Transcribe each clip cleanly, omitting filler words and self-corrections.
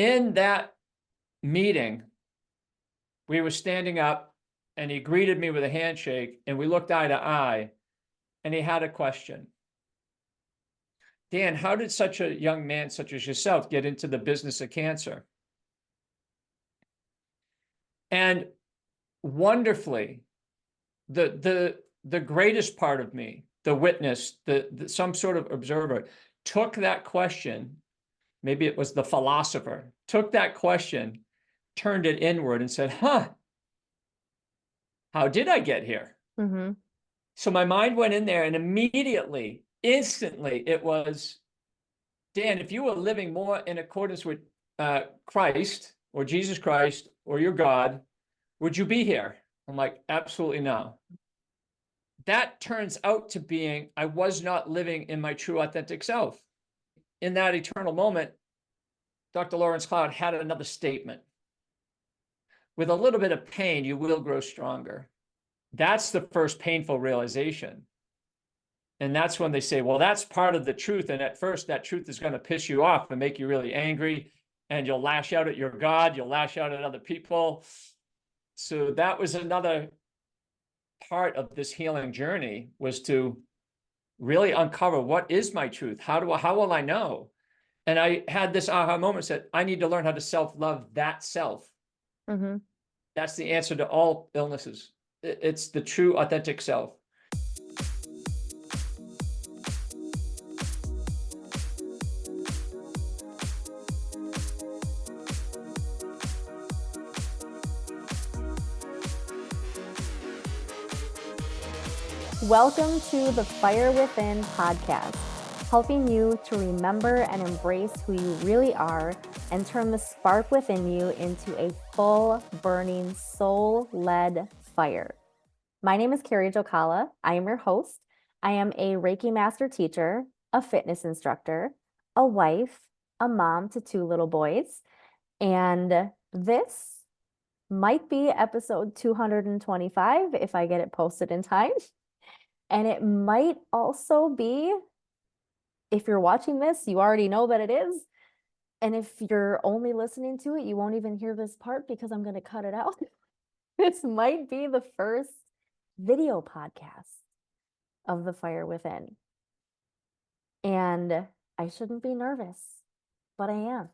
In that meeting, we were standing up and he greeted me with a handshake and we looked eye to eye and he had a question. Dan, how did such a young man such as yourself get into the business of cancer? And wonderfully, the greatest part of me, the witness, some sort of observer, took that question, maybe it was the philosopher, took that question, turned it inward and said, how did I get here? Mm-hmm. So my mind went in there and immediately, instantly, it was, Dan, if you were living more in accordance with Christ or Jesus Christ or your God, would you be here? I'm like, absolutely no. That turns out to being, I was not living in my true authentic self. In that eternal moment, Dr. Lawrence Cloud had another statement. With a little bit of pain, you will grow stronger. That's the first painful realization. And that's when they say, well, that's part of the truth. And at first, that truth is going to piss you off and make you really angry. And you'll lash out at your God. You'll lash out at other people. So that was another part of this healing journey, was to really uncover, what is my truth? How will I know? And I had this aha moment, said, I need to learn how to self-love that self. Mm-hmm. That's the answer to all illnesses. It's the true authentic self. Welcome to the Fire Within podcast, helping you to remember and embrace who you really are and turn the spark within you into a full, burning, soul-led fire. My name is Carrie Jokala. I am your host. I am a Reiki master teacher, a fitness instructor, a wife, a mom to 2 little boys, and this might be episode 225 if I get it posted in time. And it might also be, if you're watching this, you already know that it is. And if you're only listening to it, you won't even hear this part because I'm going to cut it out. This might be the first video podcast of The Fire Within. And I shouldn't be nervous, but I am.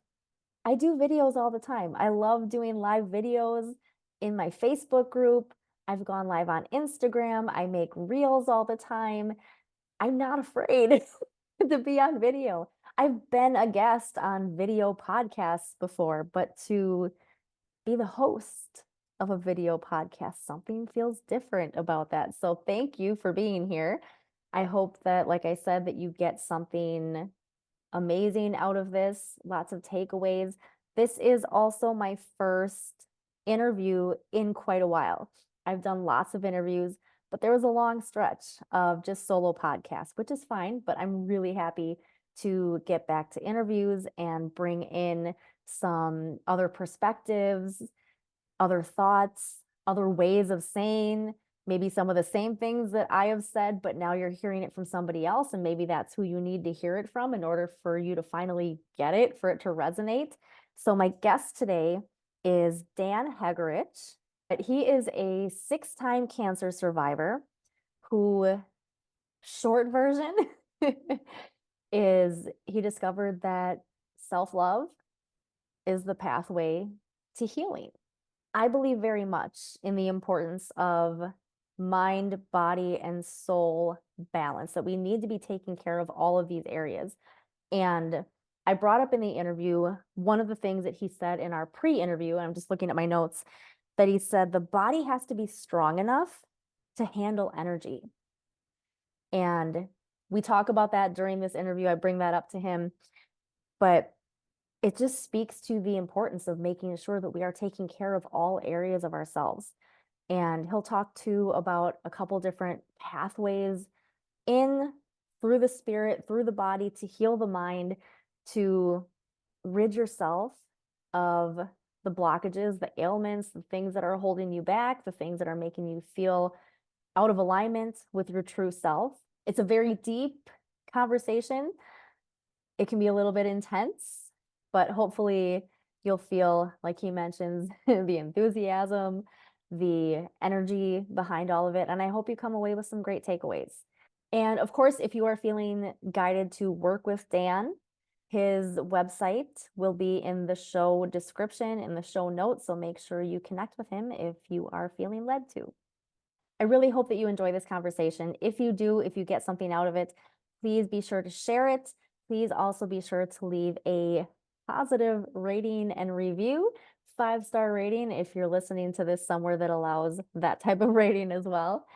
I do videos all the time. I love doing live videos in my Facebook group. I've gone live on Instagram. I make reels all the time. I'm not afraid to be on video. I've been a guest on video podcasts before, but to be the host of a video podcast, something feels different about that. So thank you for being here. I hope that, like I said, that you get something amazing out of this, lots of takeaways. This is also my first interview in quite a while. I've done lots of interviews, but there was a long stretch of just solo podcasts, which is fine, but I'm really happy to get back to interviews and bring in some other perspectives, other thoughts, other ways of saying maybe some of the same things that I have said, but now you're hearing it from somebody else, and maybe that's who you need to hear it from in order for you to finally get it, for it to resonate. So my guest today is Dan Hegerich. He is a 6-time cancer survivor who, short version, is he discovered that self-love is the pathway to healing. I believe very much in the importance of mind, body, and soul balance, that we need to be taking care of all of these areas. And I brought up in the interview one of the things that he said in our pre-interview, and I'm just looking at my notes, that he said the body has to be strong enough to handle energy. And we talk about that during this interview. I bring that up to him, but it just speaks to the importance of making sure that we are taking care of all areas of ourselves. And he'll talk too about a couple different pathways through the spirit, through the body, to heal the mind, to rid yourself of the blockages, the ailments, the things that are holding you back, the things that are making you feel out of alignment with your true self. It's a very deep conversation. It can be a little bit intense, but hopefully You'll feel, like he mentions, the enthusiasm, the energy behind all of it. And I hope you come away with some great takeaways. And of course, if you are feeling guided to work with Dan, his website will be in the show description, in the show notes. So make sure you connect with him if you are feeling led to. I really hope that you enjoy this conversation. If you do, if you get something out of it, please be sure to share it. Please also be sure to leave a positive rating and review, 5-star rating if you're listening to this somewhere that allows that type of rating as well.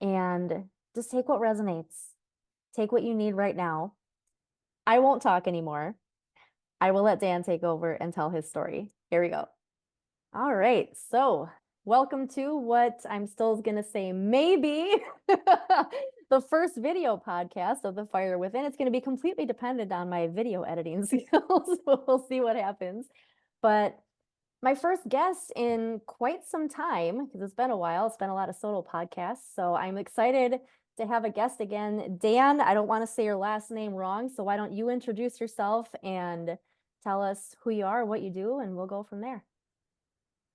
And just take what resonates. Take what you need right now. I won't talk anymore. I will let Dan take over and tell his story. Here we go. All right, so welcome to what I'm still gonna say maybe the first video podcast of The Fire Within. It's gonna be completely dependent on my video editing skills. We'll see what happens. But my first guest in quite some time, because it's been a while, it's been a lot of solo podcasts. So I'm excited to have a guest again. Dan, I don't want to say your last name wrong, so why don't you introduce yourself and tell us who you are, what you do, and we'll go from there.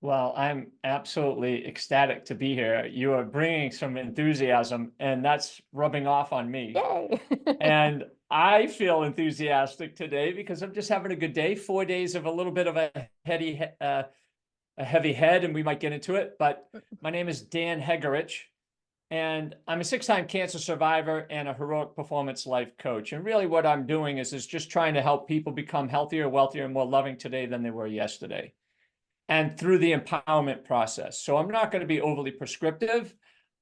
Well, I'm absolutely ecstatic to be here. You are bringing some enthusiasm, and that's rubbing off on me. Yay! And I feel enthusiastic today because I'm just having a good day. 4 days of a little bit of a heavy head, and we might get into it. But my name is Dan Hegerich, and I'm a 6-time cancer survivor and a heroic performance life coach. And really what I'm doing is just trying to help people become healthier, wealthier, and more loving today than they were yesterday, and through the empowerment process. So I'm not going to be overly prescriptive.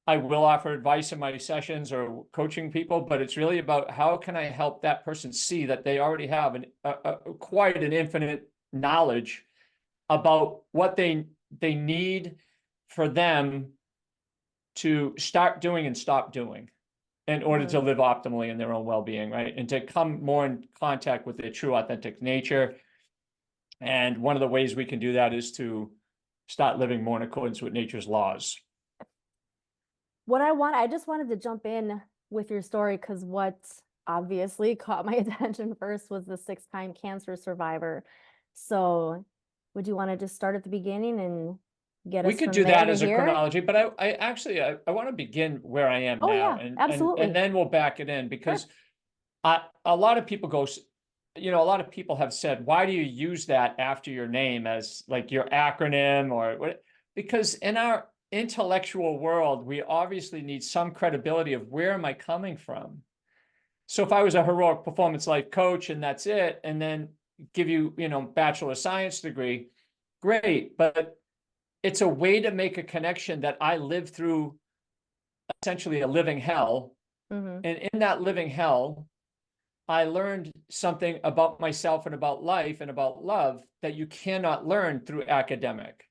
I will offer advice in my sessions or coaching people, but it's really about how can I help that person see that they already have quite an infinite knowledge about what they need for them to start doing and stop doing in order to live optimally in their own well-being, right? And to come more in contact with their true authentic nature. And one of the ways we can do that is to start living more in accordance with nature's laws. I just wanted to jump in with your story because what obviously caught my attention first was the 6-time cancer survivor. So would you want to just start at the beginning and get We us could from do there that to as a here? chronology, but I actually want to begin where I am Oh now, yeah, and absolutely. then we'll back it in, because a lot of people go, a lot of people have said, why do you use that after your name as like your acronym or what? Because in our intellectual world, we obviously need some credibility of where am I coming from. So if I was a heroic performance life coach and that's it, and then give you, Bachelor of Science degree, great. But it's a way to make a connection that I lived through essentially a living hell. Mm-hmm. And in that living hell, I learned something about myself and about life and about love that you cannot learn through academic.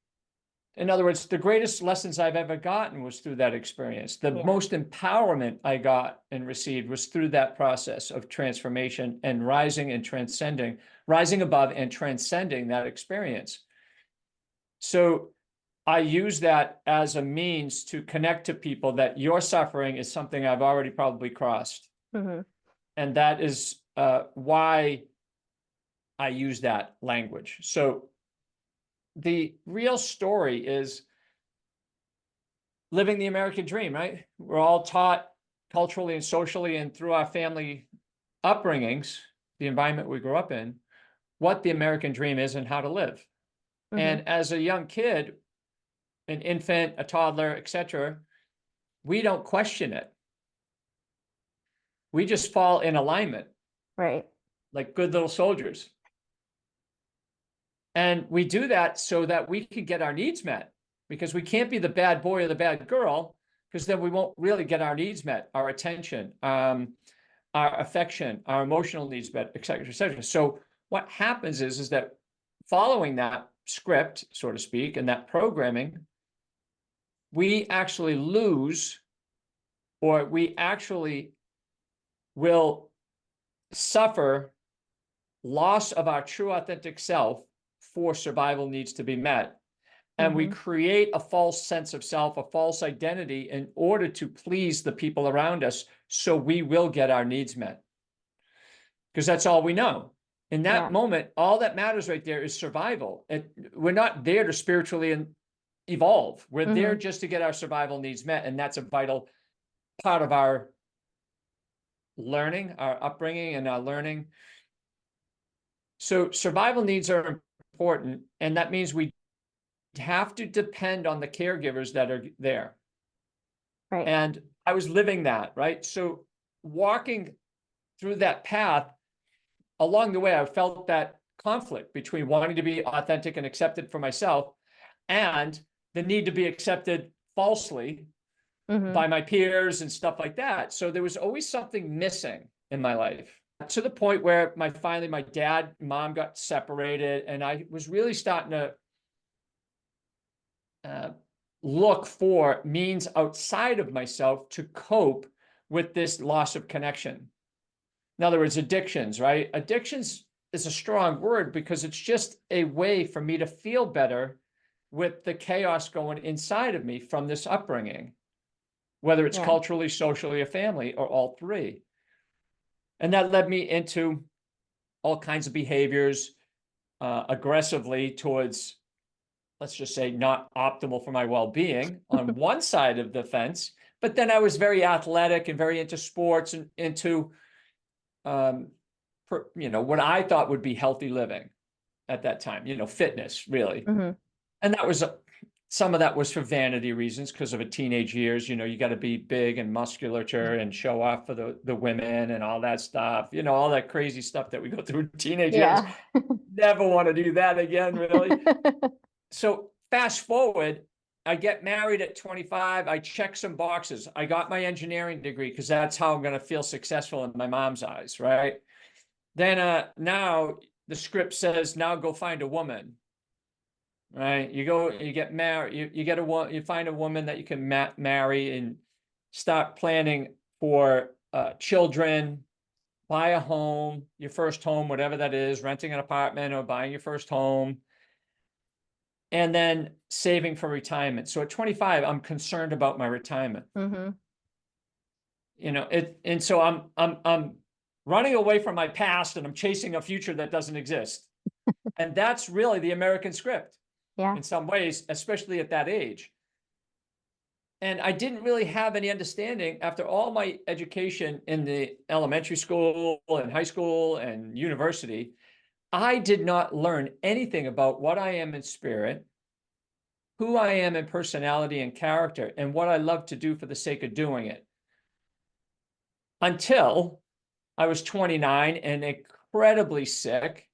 In other words, the greatest lessons I've ever gotten was through that experience. The most empowerment I got and received was through that process of transformation and rising and transcending, rising above and transcending that experience. So I use that as a means to connect to people that your suffering is something I've already probably crossed. Mm-hmm. And that is why I use that language. So the real story is living the American dream, right? We're all taught culturally and socially and through our family upbringings, the environment we grew up in, what the American dream is and how to live. Mm-hmm. And as a young kid, an infant, a toddler, etc., we don't question it. We just fall in alignment. Right. Like good little soldiers. And we do that so that we can get our needs met, because we can't be the bad boy or the bad girl, because then we won't really get our needs met, our attention, our affection, our emotional needs met, et cetera, et cetera. So what happens is that following that script, so to speak, and that programming, we actually lose, or we actually will suffer loss of our true authentic self for survival needs to be met. And we create a false sense of self, a false identity in order to please the people around us, so we will get our needs met. Because that's all we know. In Yeah. that moment, all that matters right there is survival. We're not there to spiritually evolve. We're there just to get our survival needs met. And that's a vital part of our learning, our upbringing and our learning. So survival needs are important. And that means we have to depend on the caregivers that are there. Right. And I was living that, right? So walking through that path, along the way, I felt that conflict between wanting to be authentic and accepted for myself and the need to be accepted falsely by my peers and stuff like that. So there was always something missing in my life, to the point where finally my dad, mom got separated, and I was really starting to look for means outside of myself to cope with this loss of connection. In other words, addictions, right? Addictions is a strong word because it's just a way for me to feel better with the chaos going inside of me from this upbringing, whether it's culturally, socially, or family, or all three. And that led me into all kinds of behaviors, aggressively towards, let's just say, not optimal for my well-being on one side of the fence. But then I was very athletic and very into sports and into, what I thought would be healthy living at that time, fitness, really. And that was some of that was for vanity reasons because of a teenage years. You got to be big and musculature and show off for the women and all that stuff, all that crazy stuff that we go through in teenage years. Never want to do that again, really. So fast forward, I get married at 25. I check some boxes. I got my engineering degree because that's how I'm going to feel successful in my mom's eyes, right? Then now the script says, now go find a woman. Right, you get married, you find a woman that you can marry and start planning for children, buy a home, your first home, whatever that is, renting an apartment or buying your first home, and then saving for retirement. So at 25, I'm concerned about my retirement. And so I'm running away from my past and I'm chasing a future that doesn't exist. And that's really the American script. In some ways, especially at that age. And I didn't really have any understanding after all my education in the elementary school and high school and university. I did not learn anything about what I am in spirit, who I am in personality and character, and what I love to do for the sake of doing it. Until I was 29 and incredibly sick.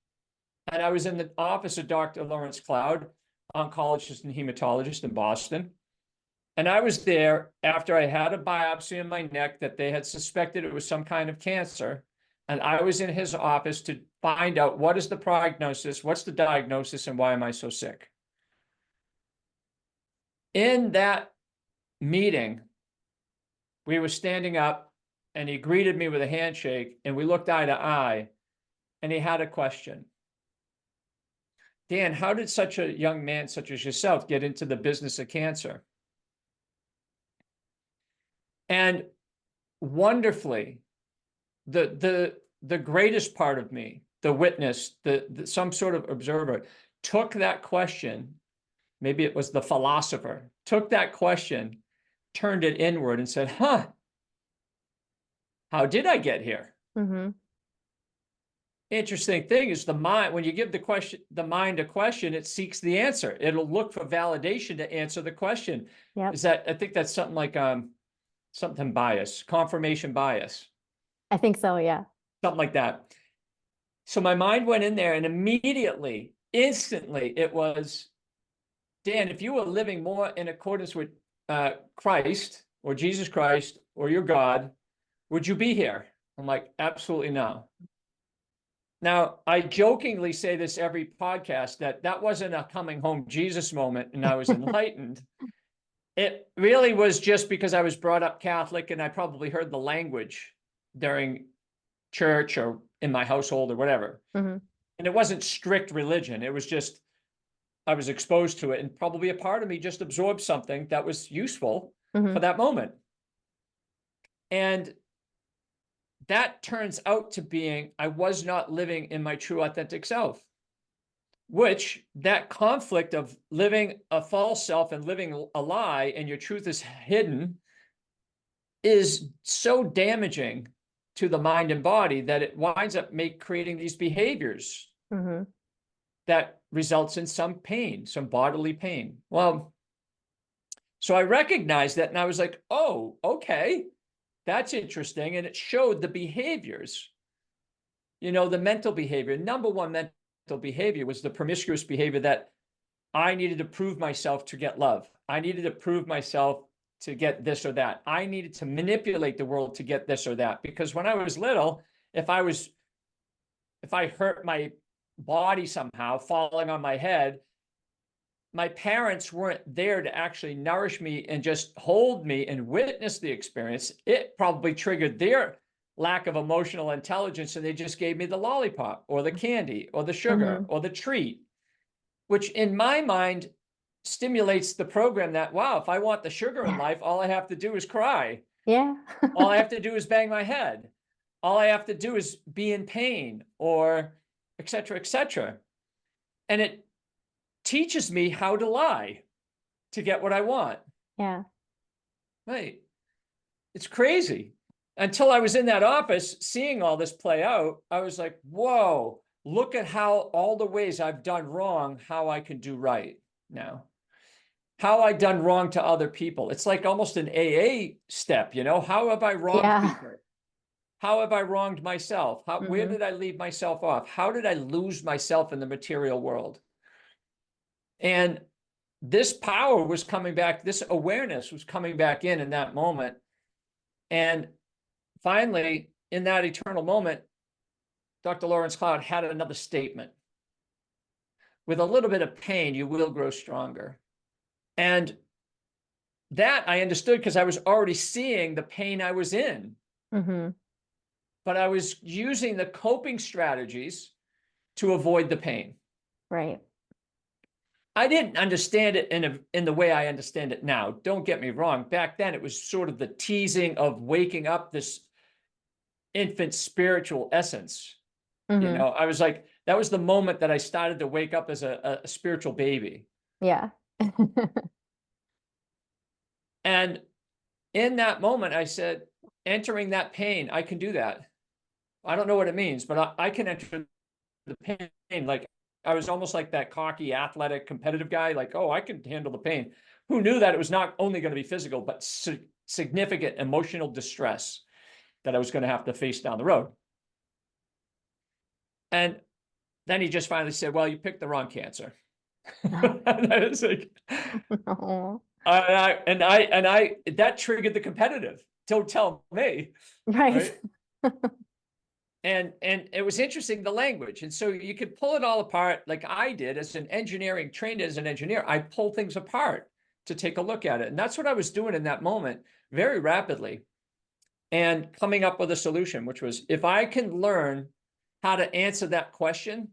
And I was in the office of Dr. Lawrence Cloud, oncologist and hematologist in Boston. And I was there after I had a biopsy in my neck that they had suspected it was some kind of cancer. And I was in his office to find out what is the prognosis, what's the diagnosis, and why am I so sick? In that meeting, we were standing up and he greeted me with a handshake and we looked eye to eye and he had a question. Dan, how did such a young man such as yourself get into the business of cancer? And wonderfully, the greatest part of me, the witness, some sort of observer, took that question, maybe it was the philosopher, took that question, turned it inward and said, how did I get here? Interesting thing is the mind, when you give the mind a question, it seeks the answer. It'll look for validation to answer the question. I think that's something like something bias, confirmation bias. I think so, yeah. Something like that. So my mind went in there and immediately, instantly, it was, Dan, if you were living more in accordance with Christ or Jesus Christ or your God, would you be here? I'm like, absolutely no. Now, I jokingly say this every podcast that wasn't a coming home Jesus moment and I was enlightened. It really was just because I was brought up Catholic and I probably heard the language during church or in my household or whatever. And it wasn't strict religion. It was just, I was exposed to it and probably a part of me just absorbed something that was useful for that moment. And that turns out to being, I was not living in my true authentic self, which that conflict of living a false self and living a lie and your truth is hidden is so damaging to the mind and body that it winds up creating these behaviors that results in some pain, some bodily pain. Well, so I recognized that and I was like, oh, okay, that's interesting. And it showed the behaviors, the mental behavior. Number one mental behavior was the promiscuous behavior that I needed to prove myself to get love. I needed to prove myself to get this or that. I needed to manipulate the world to get this or that. Because when I was little, if I hurt my body somehow, falling on my head, my parents weren't there to actually nourish me and just hold me and witness the experience. It probably triggered their lack of emotional intelligence, and they just gave me the lollipop or the candy or the sugar or the treat, which in my mind stimulates the program that, wow, if I want the sugar in life, all I have to do is cry. Yeah. All I have to do is bang my head. All I have to do is be in pain, or et cetera, et cetera. And it teaches me how to lie to get what I want. Yeah. Right. It's crazy. Until I was in that office seeing all this play out, I was like, whoa, look at how all the ways I've done wrong, how I can do right now. How I done wrong to other people. It's like almost an AA step, how have I wronged people? How have I wronged myself? Where did I leave myself off? How did I lose myself in the material world? And this power was coming back, this awareness was coming back in that moment. And finally, in that eternal moment, Dr. Lawrence Cloud had another statement. With a little bit of pain, you will grow stronger. And that I understood because I was already seeing the pain I was in. But I was using the coping strategies to avoid the pain. Right. I didn't understand it in the way I understand it now. Don't get me wrong. Back then, it was sort of the teasing of waking up this infant spiritual essence. I was like, that was the moment that I started to wake up as a spiritual baby. Yeah. And in that moment, I said, entering that pain, I can do that. I don't know what it means, but I can enter the pain. Like, I was almost like that cocky, athletic, competitive guy. Like, oh, I can handle the pain. Who knew that it was not only going to be physical, but significant emotional distress that I was going to have to face down the road. And then he just finally said, well, you picked the wrong cancer. And I was like, No. that triggered the competitive. Don't tell me. Right. And it was interesting, the language. And so you could pull it all apart like I did as an engineering, trained as an engineer. I pull things apart to take a look at it. And that's what I was doing in that moment very rapidly and coming up with a solution, which was, if I can learn how to answer that question,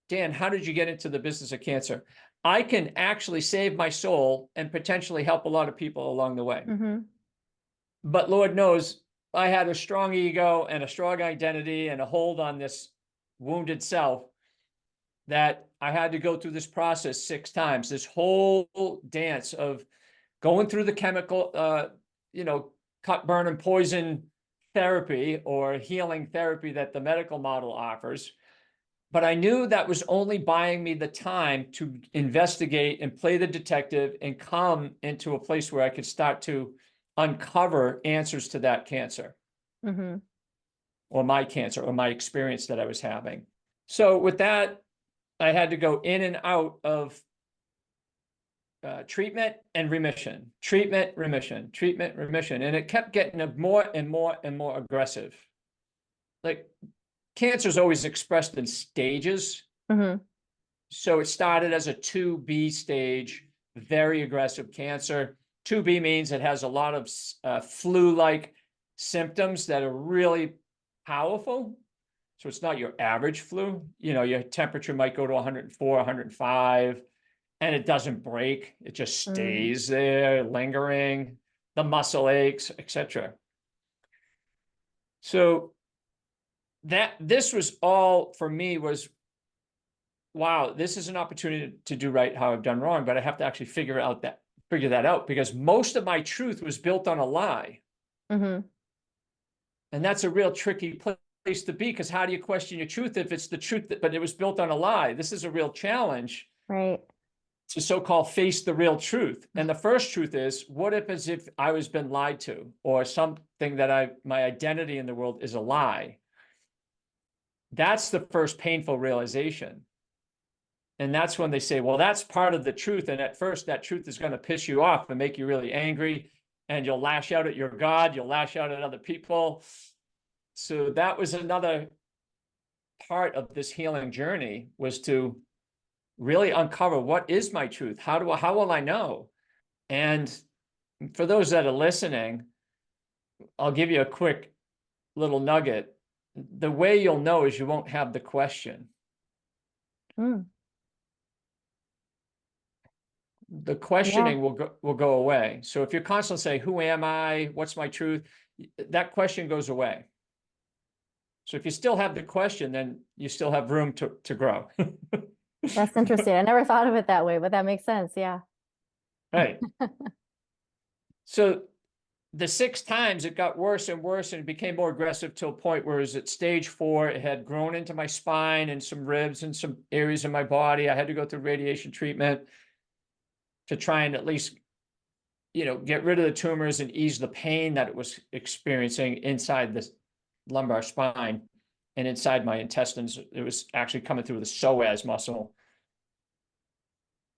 Dan, how did you get into the business of cancer? I can actually save my soul and potentially help a lot of people along the way. But Lord knows, I had a strong ego and a strong identity and a hold on this wounded self that I had to go through this process 6 times, this whole dance of going through the chemical, cut, burn, and poison therapy or healing therapy that the medical model offers. But I knew that was only buying me the time to investigate and play the detective and come into a place where I could start to uncover answers to that cancer or my cancer or my experience that I was having. So with that, I had to go in and out of treatment and remission, treatment, remission, treatment, remission. And it kept getting more and more and more aggressive. Like, cancer is always expressed in stages. So it started as a 2B stage, very aggressive cancer. 2B means it has a lot of flu-like symptoms that are really powerful. So it's not your average flu. Your temperature might go to 104, 105, and it doesn't break. It just stays there, lingering, the muscle aches, etc. So this was all for me was, wow, this is an opportunity to do right how I've done wrong, but I have to actually figure that out, because most of my truth was built on a lie. Mm-hmm. And that's a real tricky place to be, because how do you question your truth if it's the truth, but it was built on a lie? This is a real challenge. Right. To so-called face the real truth. And the first truth is, what if as if I was been lied to, or something that my identity in the world is a lie? That's the first painful realization. And that's when they say, well, that's part of the truth. And at first that truth is going to piss you off and make you really angry, and you'll lash out at your God, you'll lash out at other people. So that was another part of this healing journey, was to really uncover, what is my truth? How will I know? And for those that are listening, I'll give you a quick little nugget. The way you'll know is you won't have the question. Mm. The questioning will go away. So if you're constantly saying, who am I? What's my truth? That question goes away. So if you still have the question, then you still have room to grow. That's interesting. I never thought of it that way, but that makes sense. Yeah. Right. So the 6 times it got worse and worse, and it became more aggressive to a point where it was at stage 4. It had grown into my spine and some ribs and some areas of my body. I had to go through radiation treatment to try and at least, get rid of the tumors and ease the pain that it was experiencing inside the lumbar spine and inside my intestines. It was actually coming through the psoas muscle.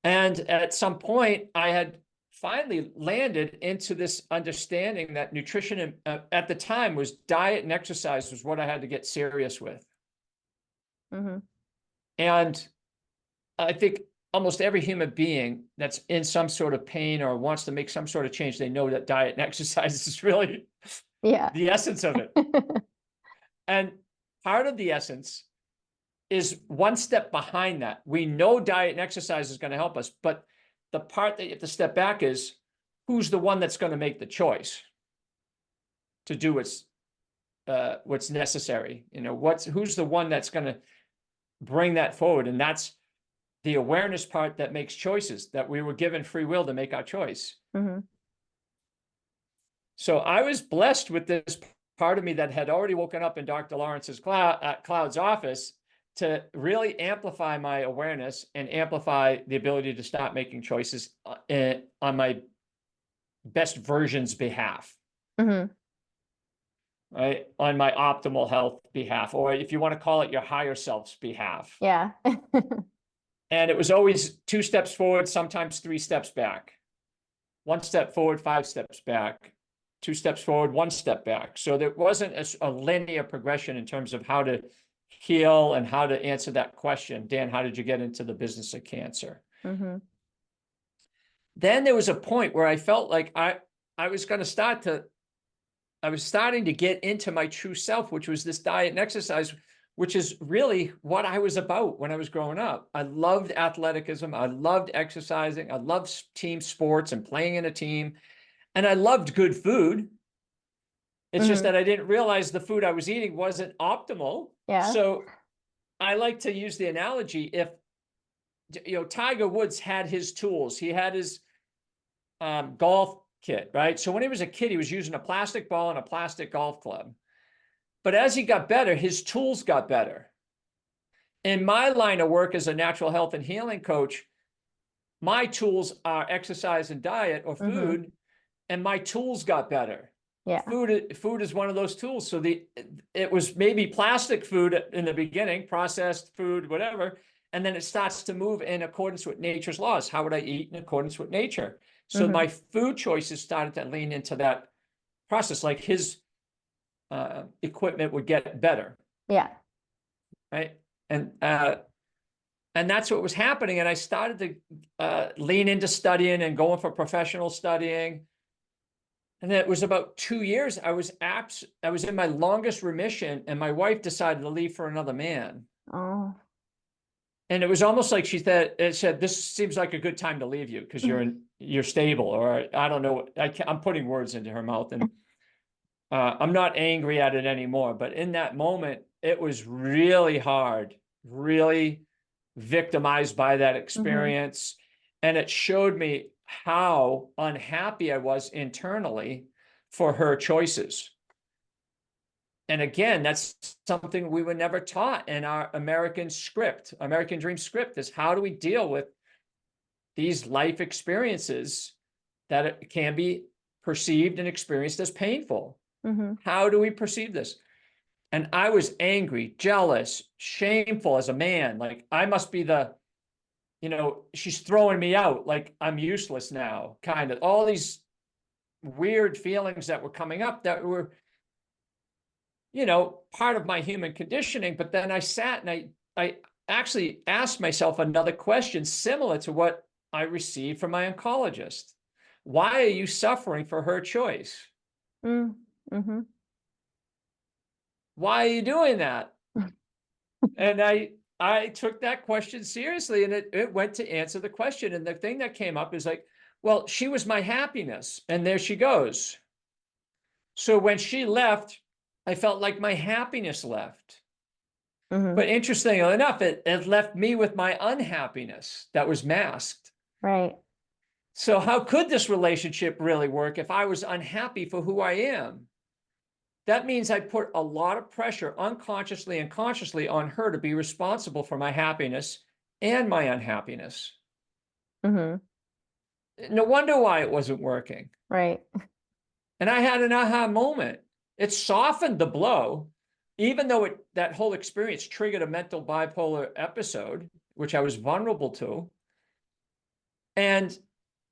And at some point, I had finally landed into this understanding that nutrition at the time was diet and exercise was what I had to get serious with. Mm-hmm. And I think almost every human being that's in some sort of pain or wants to make some sort of change, they know that diet and exercise is really the essence of it. And part of the essence is one step behind that. We know diet and exercise is going to help us, but the part that you have to step back is, who's the one that's going to make the choice to do what's necessary? Who's the one that's going to bring that forward? And that's the awareness part that makes choices, that we were given free will to make our choice. Mm-hmm. So I was blessed with this part of me that had already woken up in Dr. Lawrence's Cloud's office to really amplify my awareness and amplify the ability to start making choices on my best version's behalf. Mm-hmm. Right? On my optimal health behalf, or if you want to call it your higher self's behalf. Yeah. And it was always 2 steps forward, sometimes 3 steps back. 1 step forward, 5 steps back. 2 steps forward, 1 step back. So there wasn't a linear progression in terms of how to heal and how to answer that question. Dan, how did you get into the business of cancer? Mm-hmm. Then there was a point where I felt like I was starting to get into my true self, which was this diet and exercise, which is really what I was about when I was growing up. I loved athleticism. I loved exercising. I loved team sports and playing in a team. And I loved good food. It's just that I didn't realize the food I was eating wasn't optimal. Yeah. So I like to use the analogy, if, Tiger Woods had his tools, he had his golf kit, right? So when he was a kid, he was using a plastic ball and a plastic golf club. But as he got better, his tools got better. In my line of work as a natural health and healing coach, my tools are exercise and diet or food, and my tools got better. Yeah. Food is one of those tools. So it was maybe plastic food in the beginning, processed food, whatever, and then it starts to move in accordance with nature's laws. How would I eat in accordance with nature? So my food choices started to lean into that process, like his equipment would get better. Yeah. Right. And that's what was happening. And I started to lean into studying and going for professional studying. And it was about 2 years. I was in my longest remission, and my wife decided to leave for another man. Oh. And it was almost like she said, this seems like a good time to leave you because you're stable, or I don't know. I'm putting words into her mouth. And I'm not angry at it anymore, but in that moment, it was really hard, really victimized by that experience. And it showed me how unhappy I was internally for her choices. And again, that's something we were never taught in our American script, American dream script, is how do we deal with these life experiences that can be perceived and experienced as painful. How do we perceive this? And I was angry, jealous, shameful as a man. Like I must be the, she's throwing me out, like I'm useless now, kind of all these weird feelings that were coming up that were, part of my human conditioning. But then I sat and I actually asked myself another question similar to what I received from my oncologist. Why are you suffering for her choice? Why are you doing that? And I took that question seriously, and it went to answer the question. And the thing that came up is like, well, she was my happiness, and there she goes. So when she left, I felt like my happiness left. But interestingly enough, it left me with my unhappiness that was masked. Right. So how could this relationship really work if I was unhappy for who I am? That means I put a lot of pressure unconsciously and consciously on her to be responsible for my happiness and my unhappiness. No wonder why it wasn't working. Right. And I had an aha moment. It softened the blow, even though that whole experience triggered a mental bipolar episode, which I was vulnerable to. And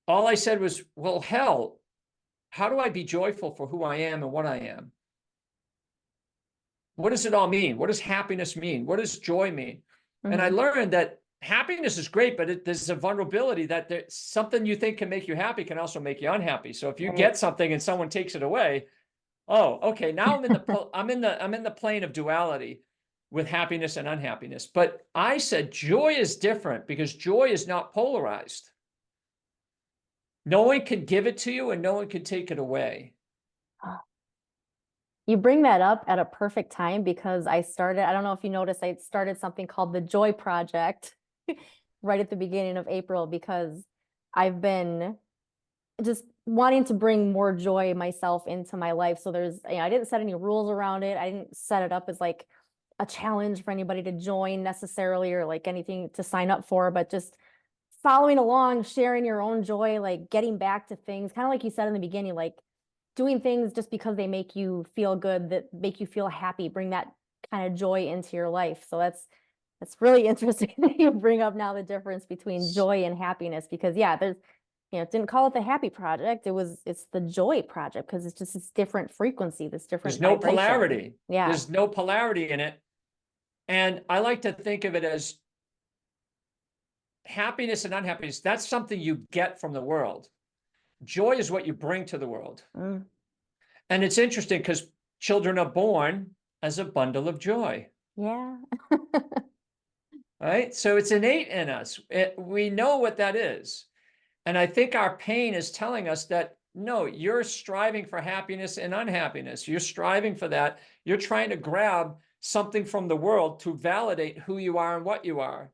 all I said was, well, hell, how do I be joyful for who I am and what I am? What does it all mean? What does happiness mean? What does joy mean? And I learned that happiness is great, but there's a vulnerability that there's something you think can make you happy can also make you unhappy. So if you get something and someone takes it away, oh, okay, now I'm in the plane of duality with happiness and unhappiness. But I said joy is different because joy is not polarized. No one can give it to you and no one can take it away. You bring that up at a perfect time because I don't know if you noticed, I started something called the Joy Project right at the beginning of April because I've been just wanting to bring more joy myself into my life. So I didn't set any rules around it. I didn't set it up as like a challenge for anybody to join necessarily or like anything to sign up for, but just following along, sharing your own joy, like getting back to things, kind of like you said in the beginning, like doing things just because they make you feel good, that make you feel happy, bring that kind of joy into your life. So that's really interesting that you bring up now the difference between joy and happiness, because there's, didn't call it the happy project. It's the joy project because it's just this different frequency, this different There's no vibration. polarity. Yeah. There's no polarity in it. And I like to think of it as happiness and unhappiness. That's something you get from the world. Joy is what you bring to the world. And it's interesting because children are born as a bundle of joy. Yeah. Right? So it's innate in us. We know what that is. And I think our pain is telling us that, no, you're striving for happiness and unhappiness. You're striving for that. You're trying to grab something from the world to validate who you are and what you are.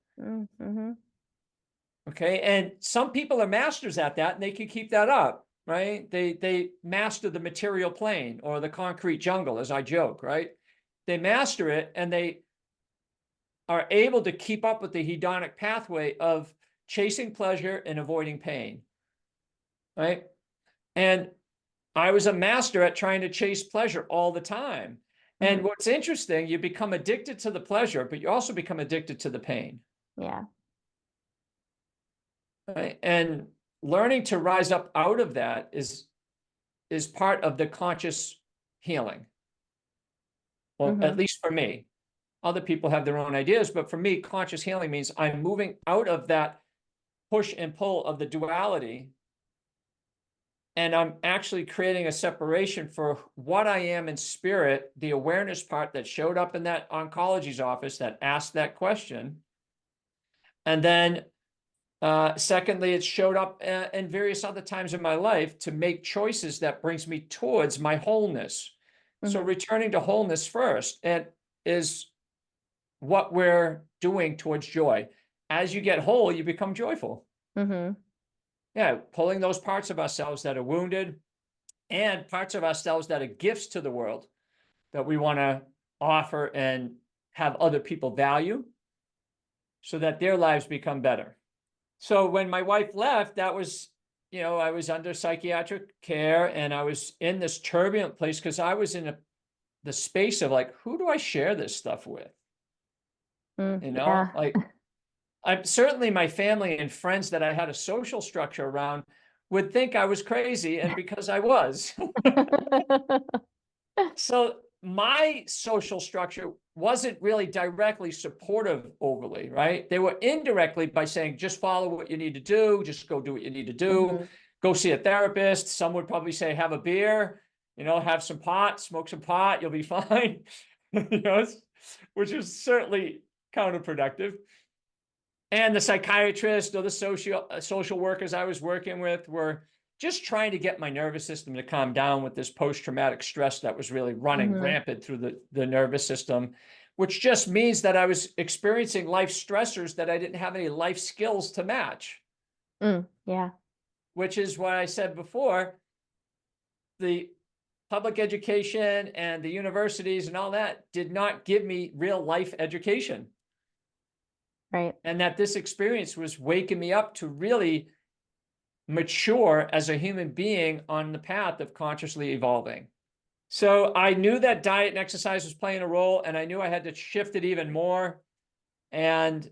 Okay. And some people are masters at that and they can keep that up, right? They master the material plane or the concrete jungle, as I joke, right? They master it and they are able to keep up with the hedonic pathway of chasing pleasure and avoiding pain, right? And I was a master at trying to chase pleasure all the time. And what's interesting, you become addicted to the pleasure, but you also become addicted to the pain. Yeah. Right? And learning to rise up out of that is part of the conscious healing. Well, at least for me. Other people have their own ideas, but for me, conscious healing means I'm moving out of that push and pull of the duality. And I'm actually creating a separation for what I am in spirit, the awareness part that showed up in that oncology's office that asked that question. And then secondly, it showed up in various other times in my life to make choices that brings me towards my wholeness, So returning to wholeness first, and is what we're doing towards joy. As you get whole, you become joyful. Yeah, pulling those parts of ourselves that are wounded and parts of ourselves that are gifts to the world that we want to offer and have other people value so that their lives become better. So when my wife left, that was, I was under psychiatric care and I was in this turbulent place because I was in the space of like, who do I share this stuff with? Yeah. Like I'm certainly my family and friends that I had a social structure around would think I was crazy, and because I was. So my social structure wasn't really directly supportive overly, right? They were indirectly by saying, just follow what you need to do, just go do what you need to do, go see a therapist. Some would probably say, have a beer, have some pot, smoke some pot, you'll be fine, which is certainly counterproductive. And the psychiatrist or the social workers I was working with were just trying to get my nervous system to calm down with this post-traumatic stress that was really running rampant through the nervous system, which just means that I was experiencing life stressors that I didn't have any life skills to match. Yeah. Which is what I said before, the public education and the universities and all that did not give me real life education. Right. And that this experience was waking me up to really mature as a human being on the path of consciously evolving. So I knew that diet and exercise was playing a role, and I knew I had to shift it even more. And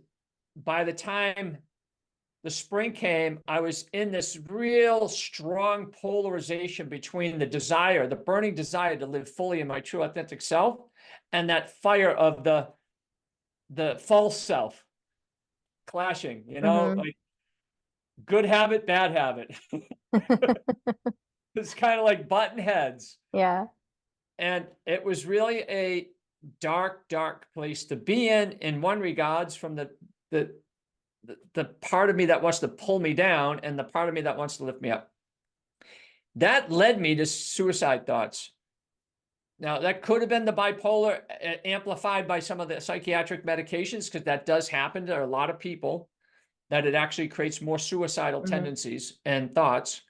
by the time the spring came, I was in this real strong polarization between the burning desire to live fully in my true authentic self, and that fire of the false self clashing, like good habit, bad habit. It's kind of like button heads. Yeah. And it was really a dark, dark place to be in one regards, from the part of me that wants to pull me down and the part of me that wants to lift me up. That led me to suicide thoughts. Now, that could have been the bipolar amplified by some of the psychiatric medications, because that does happen to a lot of people, that it actually creates more suicidal tendencies and thoughts,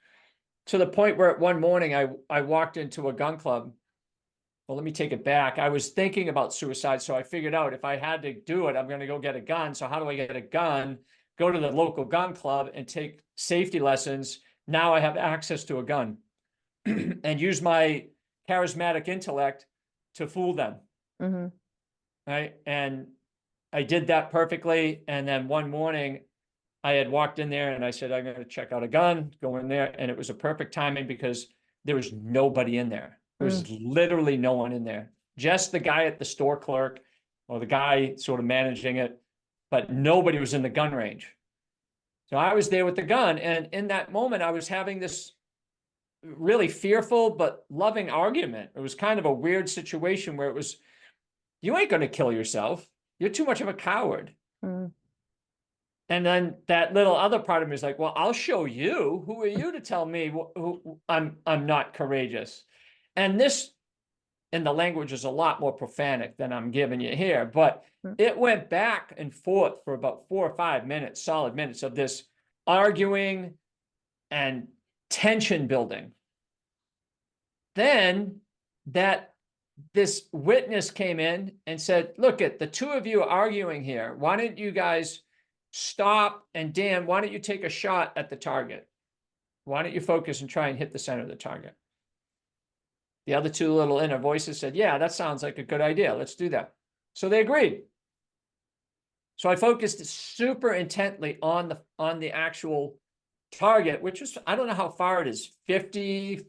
to the point where one morning I walked into a gun club. Well, let me take it back. I was thinking about suicide, so I figured out if I had to do it, I'm going to go get a gun. So how do I get a gun? Go to the local gun club and take safety lessons. Now I have access to a gun and use my charismatic intellect to fool them. Right. And I did that perfectly. And then one morning I had walked in there and I said, I'm going to check out a gun, go in there. And it was a perfect timing because there was nobody in there. There was literally no one in there. Just the guy at the store clerk or the guy sort of managing it, but nobody was in the gun range. So I was there with the gun. And in that moment, I was having this really fearful but loving argument. It was kind of a weird situation where it was, you ain't going to kill yourself. You're too much of a coward. And then that little other part of me is like, well, I'll show you. Who are you to tell me I'm not courageous? And this, in the language, is a lot more profanic than I'm giving you here, but it went back and forth for about 4 or 5 minutes, solid minutes, of this arguing and tension building. Then this witness came in and said, look, at the two of you arguing here. Why don't you guys stop? And Dan, why don't you take a shot at the target? Why don't you focus and try and hit the center of the target? The other two little inner voices said, yeah, that sounds like a good idea. Let's do that. So they agreed. So I focused super intently on the actual target, which was, I don't know how far it is, 50,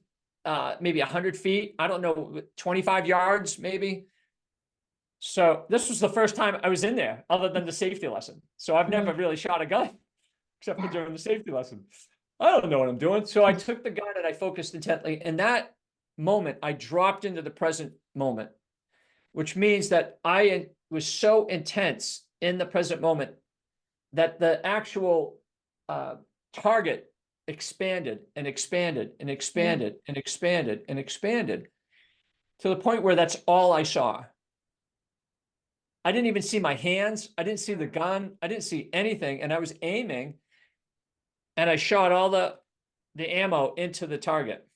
maybe 100 feet. I don't know, 25 yards, maybe. So this was the first time I was in there other than the safety lesson. So I've never really shot a gun except for during the safety lesson. I don't know what I'm doing. So I took the gun and I focused intently. In that moment, I dropped into the present moment, which means that I was so intense in the present moment that the actual target expanded and expanded and expanded and expanded and expanded. to the point where that's all I saw. I didn't even see my hands. I didn't see the gun. I didn't see anything. And I was aiming and I shot all the ammo into the target.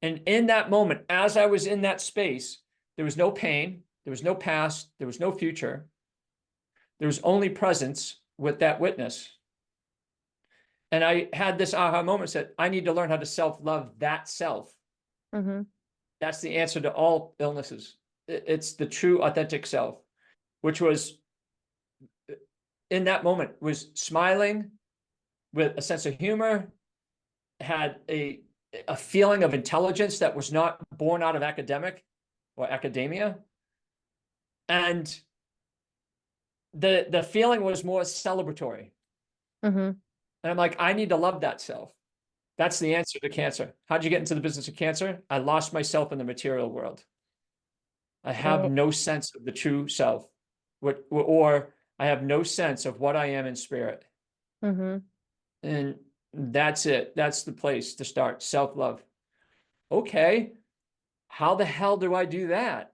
And in that moment, as I was in that space, there was no pain, there was no past, there was no future. There was only presence with that witness. And I had this aha moment, said, I need to learn how to self-love that self. Mm-hmm. That's the answer to all illnesses. It's the true authentic self, which was in that moment was smiling with a sense of humor, had a feeling of intelligence that was not born out of academic or academia. And the feeling was more celebratory. Mm-hmm. And I'm like, I need to love that self. That's the answer to cancer. How'd you get into the business of cancer? I lost myself in the material world. I have Right. no sense of the true self, or I have no sense of what I am in spirit. Mm-hmm. And that's it. That's the place to start. Self-love. Okay. How the hell do I do that?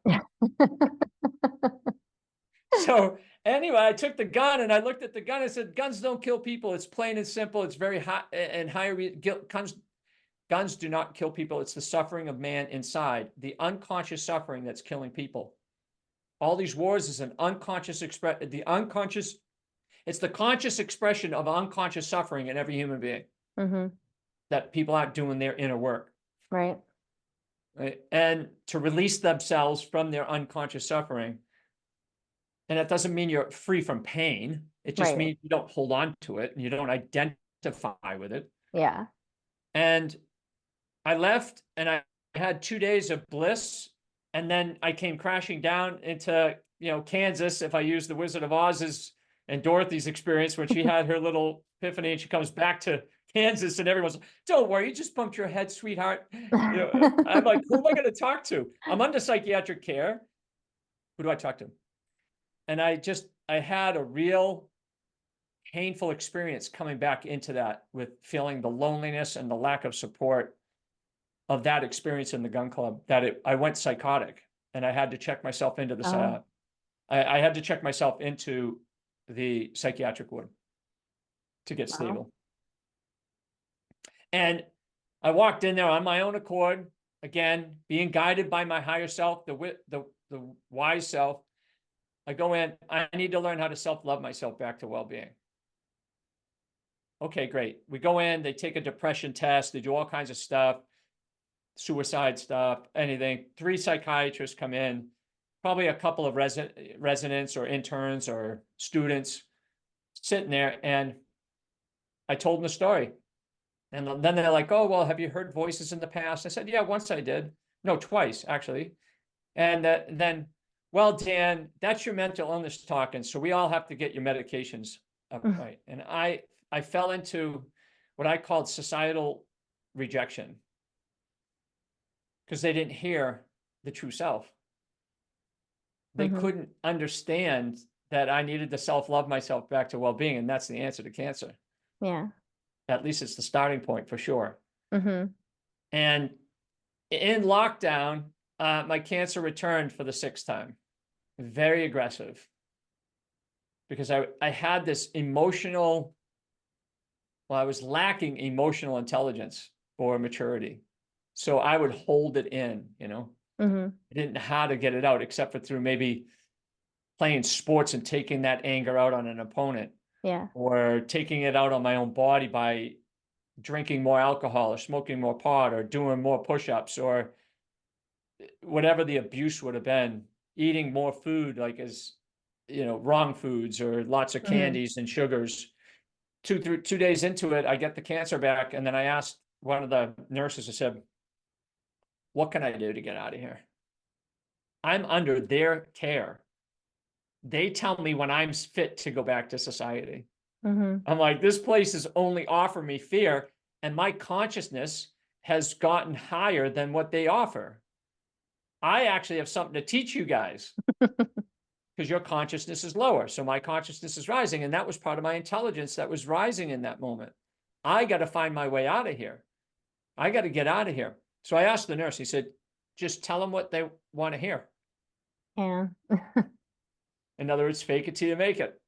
So anyway, I took the gun and I looked at the gun and said, guns don't kill people. It's plain and simple. It's very high and higher. Guns do not kill people. It's the suffering of man inside, the unconscious suffering that's killing people. All these wars is an unconscious it's the conscious expression of unconscious suffering in every human being Mm-hmm. that people aren't doing their inner work. Right. Right? And to release themselves from their unconscious suffering. And that doesn't mean you're free from pain. It just Right. means you don't hold on to it and you don't identify with it. Yeah. And I left and I had 2 days of bliss. And then I came crashing down into, Kansas, if I use the Wizard of Oz's and Dorothy's experience when she had her little epiphany and she comes back to Kansas and everyone's like, don't worry, you just bumped your head, sweetheart. I'm like, who am I going to talk to? I'm under psychiatric care. Who do I talk to? And I had a real painful experience coming back into that with feeling the loneliness and the lack of support of that experience in the gun club, that I went psychotic and I had to check myself into the, I had to check myself into the psychiatric ward to get stable. And I walked in there on my own accord, again, being guided by my higher self, the wise self. I go in, I need to learn how to self-love myself back to well-being. Okay, great. We go in, they take a depression test, they do all kinds of stuff, suicide stuff, anything. 3 psychiatrists come in, probably a couple of residents or interns or students sitting there. And I told them the story. And then they're like, oh, well, have you heard voices in the past? I said, yeah, once I did. No, twice, actually. And then, well, Dan, that's your mental illness talking. So we all have to get your medications up right. And I fell into what I called societal rejection because they didn't hear the true self. They couldn't understand that I needed to self-love myself back to well-being. And that's the answer to cancer. Yeah. At least it's the starting point for sure. Mm-hmm. And in lockdown, my cancer returned for the 6th time. Very aggressive. Because I had this emotional, I was lacking emotional intelligence or maturity. So I would hold it in, I didn't know how to get it out except for through maybe playing sports and taking that anger out on an opponent. Yeah. Or taking it out on my own body by drinking more alcohol or smoking more pot or doing more push-ups or whatever the abuse would have been, eating more food, like wrong foods or lots of candies and sugars. 2 days into it, I get the cancer back. And then I asked one of the nurses, I said, what can I do to get out of here? I'm under their care. They tell me when I'm fit to go back to society. I'm like, this place is only offering me fear. And my consciousness has gotten higher than what they offer. I actually have something to teach you guys because your consciousness is lower. So my consciousness is rising. And that was part of my intelligence that was rising in that moment. I got to find my way out of here. I got to get out of here. So I asked the nurse, he said, just tell them what they want to hear. Yeah. In other words, fake it till you make it.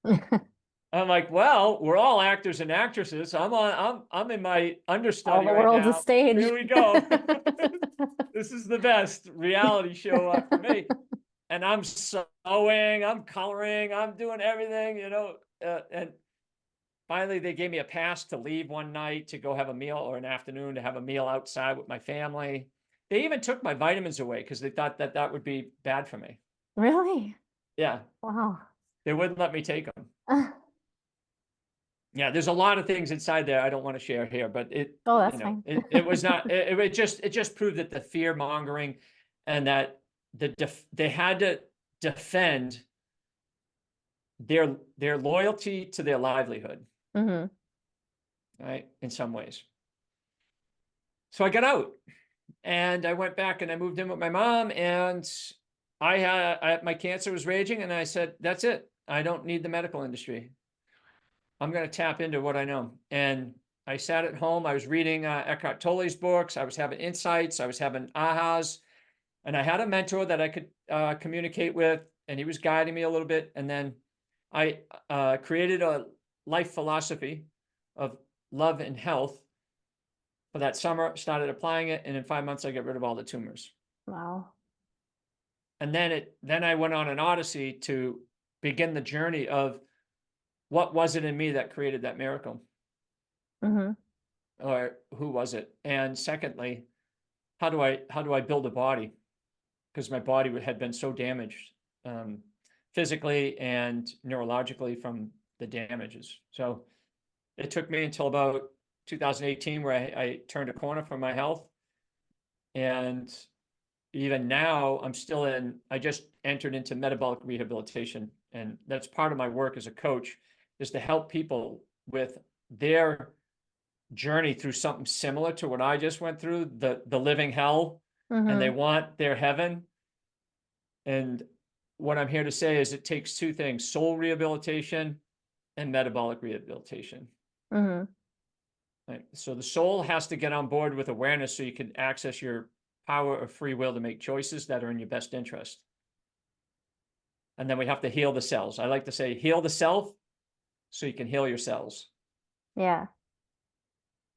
I'm like, well, we're all actors and actresses. I'm in my All understudy the right world's a now. stage. Here we go. This is the best reality show for me. And I'm sewing, I'm coloring, I'm doing everything, and finally they gave me a pass to leave one night to go have a meal, or an afternoon to have a meal outside with my family. They even took my vitamins away because they thought that that would be bad for me. Really? Yeah, Wow. they wouldn't let me take them. Yeah, there's a lot of things inside there I don't want to share here, but Oh, that's fine. it was not, it just proved that the fear mongering and that they had to defend their loyalty to their livelihood, Mm-hmm. right? In some ways. So I got out and I went back and I moved in with my mom, and my cancer was raging, and I said, that's it. I don't need the medical industry. I'm going to tap into what I know. And I sat at home. I was reading Eckhart Tolle's books. I was having insights. I was having ahas. And I had a mentor that I could communicate with, and he was guiding me a little bit. And then I created a life philosophy of love and health for that summer, started applying it. And in 5 months, I got rid of all the tumors. Wow. And then I went on an odyssey to begin the journey of what was it in me that created that miracle? Mm-hmm. Or who was it? And secondly, how do I build a body? Because my body had been so damaged, physically and neurologically from the damages. So it took me until about 2018 where I turned a corner for my health. And even now I just entered into metabolic rehabilitation. And that's part of my work as a coach, is to help people with their journey through something similar to what I just went through, the living hell, and they Mm-hmm. want their heaven. And what I'm here to say is it takes two things: soul rehabilitation and metabolic rehabilitation. Mm-hmm. Right? So the soul has to get on board with awareness so you can access your power of free will to make choices that are in your best interest. And then we have to heal the cells. I like to say, heal the self so you can heal your cells. Yeah.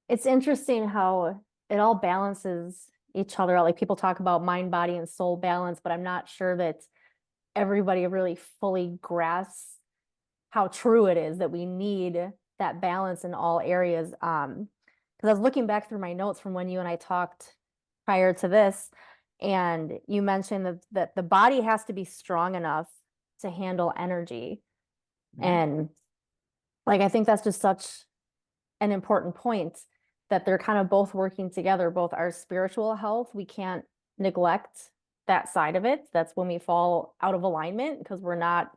It's interesting how it all balances each other out. Like people talk about mind, body, and soul balance, but I'm not sure that everybody really fully grasps how true it is that we need that balance in all areas. Because I was looking back through my notes from when you and I talked prior to this, and you mentioned that the body has to be strong enough to handle energy. Mhm. And like I think that's just such an important point, that they're kind of both working together, both our spiritual health. We can't neglect that side of it. That's when we fall out of alignment because we're not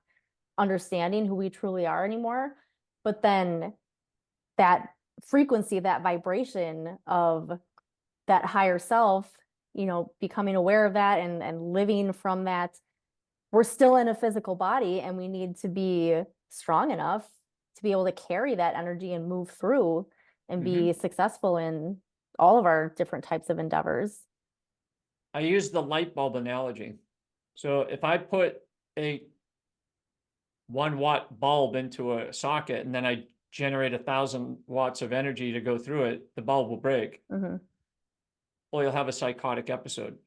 understanding who we truly are anymore. But then that frequency, that vibration of that higher self, becoming aware of that and living from that, we're still in a physical body and we need to be strong enough to be able to carry that energy and move through and be successful in all of our different types of endeavors. I use the light bulb analogy. So if I put a 1 watt bulb into a socket and then I generate 1,000 watts of energy to go through it, the bulb will break, Mm-hmm. or you'll have a psychotic episode.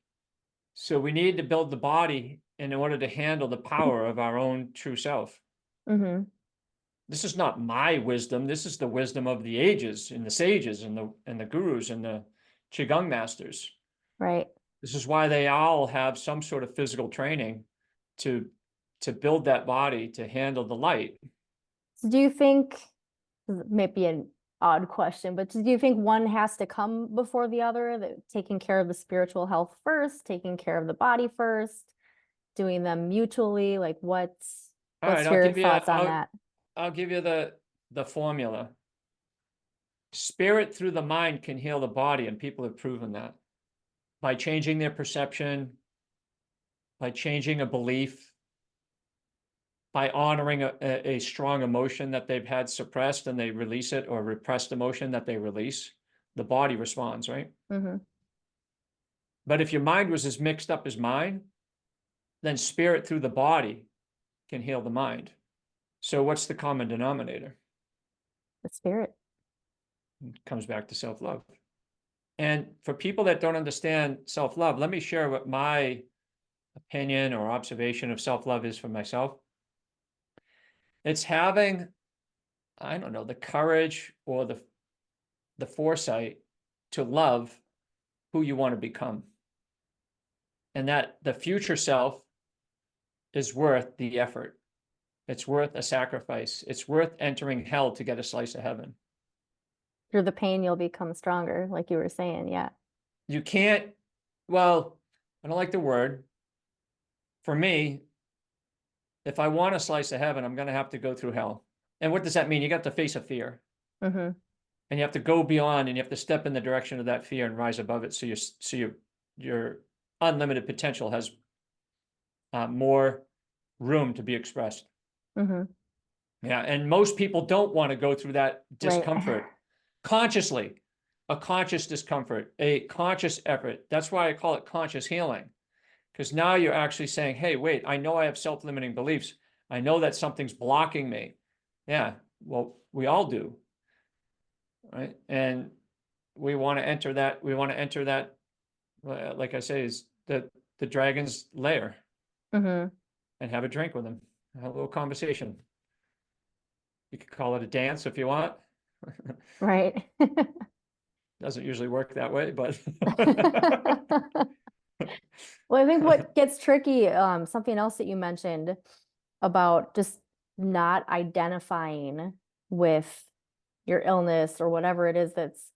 So we need to build the body in order to handle the power of our own true self. Mm-hmm. This is not my wisdom. This is the wisdom of the ages and the sages and the gurus and the qigong masters. Right. This is why they all have some sort of physical training to build that body to handle the light. So do you think, this may be an odd question, but do you think one has to come before the other, that taking care of the spiritual health first, taking care of the body first, doing them mutually? Like what's All right, your thoughts on that? I'll give you the formula. Spirit through the mind can heal the body, and people have proven that by changing their perception, by changing a belief, by honoring a strong emotion that they've had suppressed and they release it, or repressed emotion that they release, the body responds, right? Mm-hmm. But if your mind was as mixed up as mine, then spirit through the body can heal the mind. So what's the common denominator? The spirit. It comes back to self-love. And for people that don't understand self-love, let me share what my opinion or observation of self-love is for myself. It's having, I don't know, the courage or the foresight to love who you want to become. And that the future self is worth the effort. It's worth a sacrifice. It's worth entering hell to get a slice of heaven. Through the pain, you'll become stronger, like you were saying. Yeah. You can't, well, I don't like the word. For me, if I want a slice of heaven, I'm going to have to go through hell. And what does that mean? You got to face a fear. Mm-hmm. And you have to go beyond, and you have to step in the direction of that fear and rise above it. So your unlimited potential has more room to be expressed. Mm-hmm. Yeah, and most people don't want to go through that discomfort consciously, a conscious discomfort, a conscious effort. That's why I call it conscious healing, because now you're actually saying, hey, wait, I know I have self-limiting beliefs. I know that something's blocking me. Yeah, well, we all do, right? And we want to enter that, like I say, is the dragon's lair Mm-hmm. and have a drink with him, have a little conversation. You could call it a dance if you want. Right. Doesn't usually work that way, but Well, I think what gets tricky, something else that you mentioned about just not identifying with your illness or whatever it is that's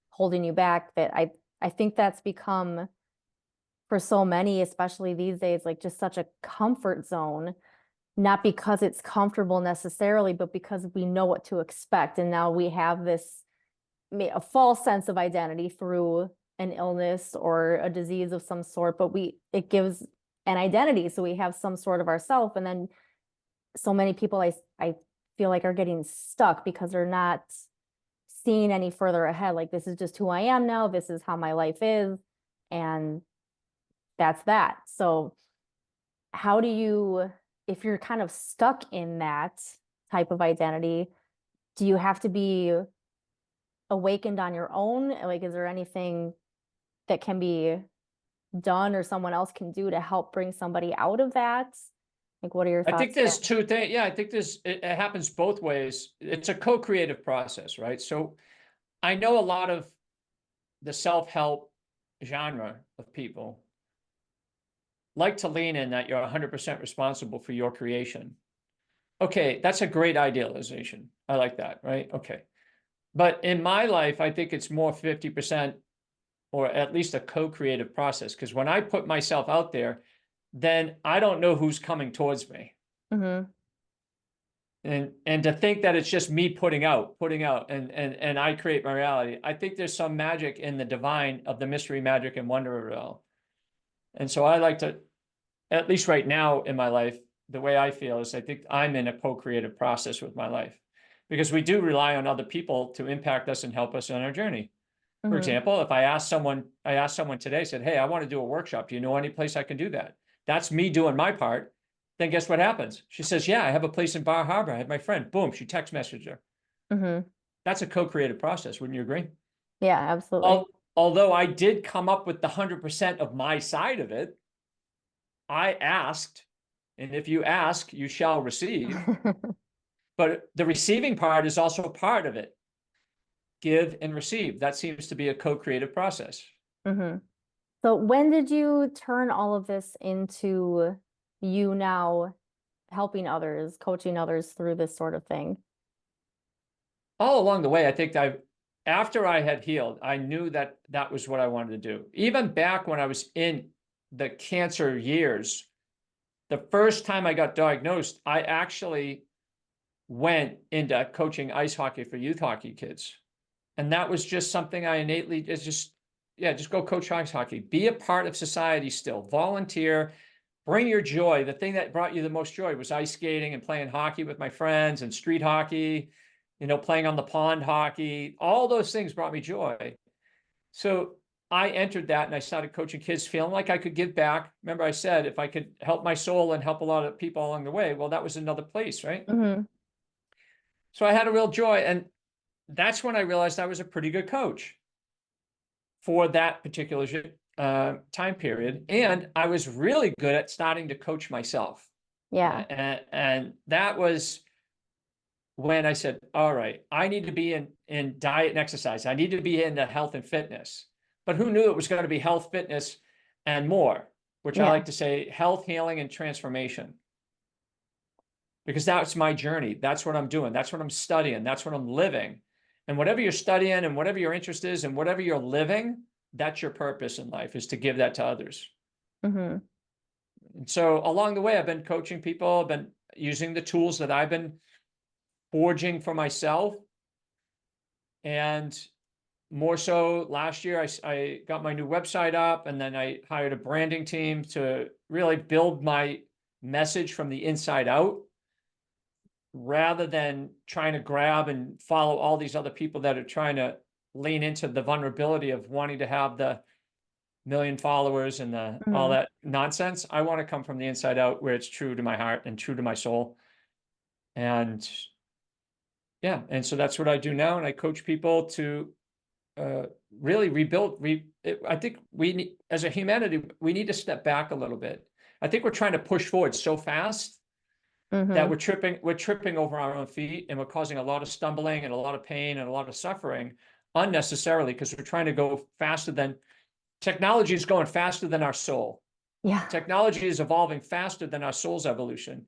holding you back, that I think that's become for so many, especially these days, like just such a comfort zone, not because it's comfortable necessarily, but because we know what to expect. And now we have this a false sense of identity through an illness or a disease of some sort, but it gives an identity. So we have some sort of ourself. And then so many people I feel like are getting stuck because they're not seeing any further ahead. Like, this is just who I am now. This is how my life is. And that's that. So how do you, if you're kind of stuck in that type of identity, do you have to be awakened on your own? Like, is there anything that can be done or someone else can do to help bring somebody out of that? Like, what are your I think thoughts there's there? two things. Yeah, I think it happens both ways. It's a co-creative process, right? So I know a lot of the self-help genre of people like to lean in that you're 100% responsible for your creation. Okay, that's a great idealization. I like that, right? Okay. But in my life, I think it's more 50% or at least a co-creative process. Because when I put myself out there, then I don't know who's coming towards me. Mm-hmm. And to think that it's just me putting out, and I create my reality. I think there's some magic in the divine of the mystery, magic, and wonder of it all. And so I like to, at least right now in my life, the way I feel is I think I'm in a co-creative process with my life, because we do rely on other people to impact us and help us on our journey. For Mm-hmm. example, if I asked someone today, said, hey, I want to do a workshop. Do you know any place I can do that? That's me doing my part. Then guess what happens? She says, yeah, I have a place in Bar Harbor. I have my friend. Boom, she text messaged her. Mm-hmm. That's a co-creative process. Wouldn't you agree? Yeah, absolutely. Although I did come up with the 100% of my side of it, I asked, and if you ask, you shall receive. But the receiving part is also part of it. Give and receive. That seems to be a co-creative process. Mm-hmm. So when did you turn all of this into you now helping others, coaching others through this sort of thing? All along the way, I think after I had healed, I knew that that was what I wanted to do. Even back when I was in the cancer years, the first time I got diagnosed, I actually went into coaching ice hockey for youth hockey kids. And that was just something I innately just go coach ice hockey. Be a part of society still. Volunteer. Bring your joy. The thing that brought you the most joy was ice skating and playing hockey with my friends and street hockey, playing on the pond hockey. All those things brought me joy. So I entered that and I started coaching kids, feeling like I could give back. Remember, I said if I could help my soul and help a lot of people along the way, well, that was another place, right? Mm-hmm. So I had a real joy. And that's when I realized I was a pretty good coach for that particular time period. And I was really good at starting to coach myself. Yeah. And that was when I said, all right, I need to be in diet and exercise. I need to be into health and fitness. But who knew it was going to be health, fitness, and more, which I Yeah. like to say health, healing, and transformation. Because that's my journey. That's what I'm doing. That's what I'm studying. That's what I'm living. And whatever you're studying and whatever your interest is and whatever you're living, that's your purpose in life, is to give that to others. Mm-hmm. And so along the way, I've been coaching people, I've been using the tools that I've been forging for myself. And more so last year, I got my new website up, and then I hired a branding team to really build my message from the inside out, rather than trying to grab and follow all these other people that are trying to lean into the vulnerability of wanting to have the million followers and all Mm-hmm. that nonsense. I want to come from the inside out, where it's true to my heart and true to my soul. And yeah, and so that's what I do now. And I coach people to really rebuild. I think we need, as a humanity, we need to step back a little bit. I think we're trying to push forward so fast that Mm-hmm. we're tripping over our own feet, and we're causing a lot of stumbling and a lot of pain and a lot of suffering unnecessarily, because we're trying to go faster than technology is going faster than our soul. Yeah. Technology is evolving faster than our soul's evolution.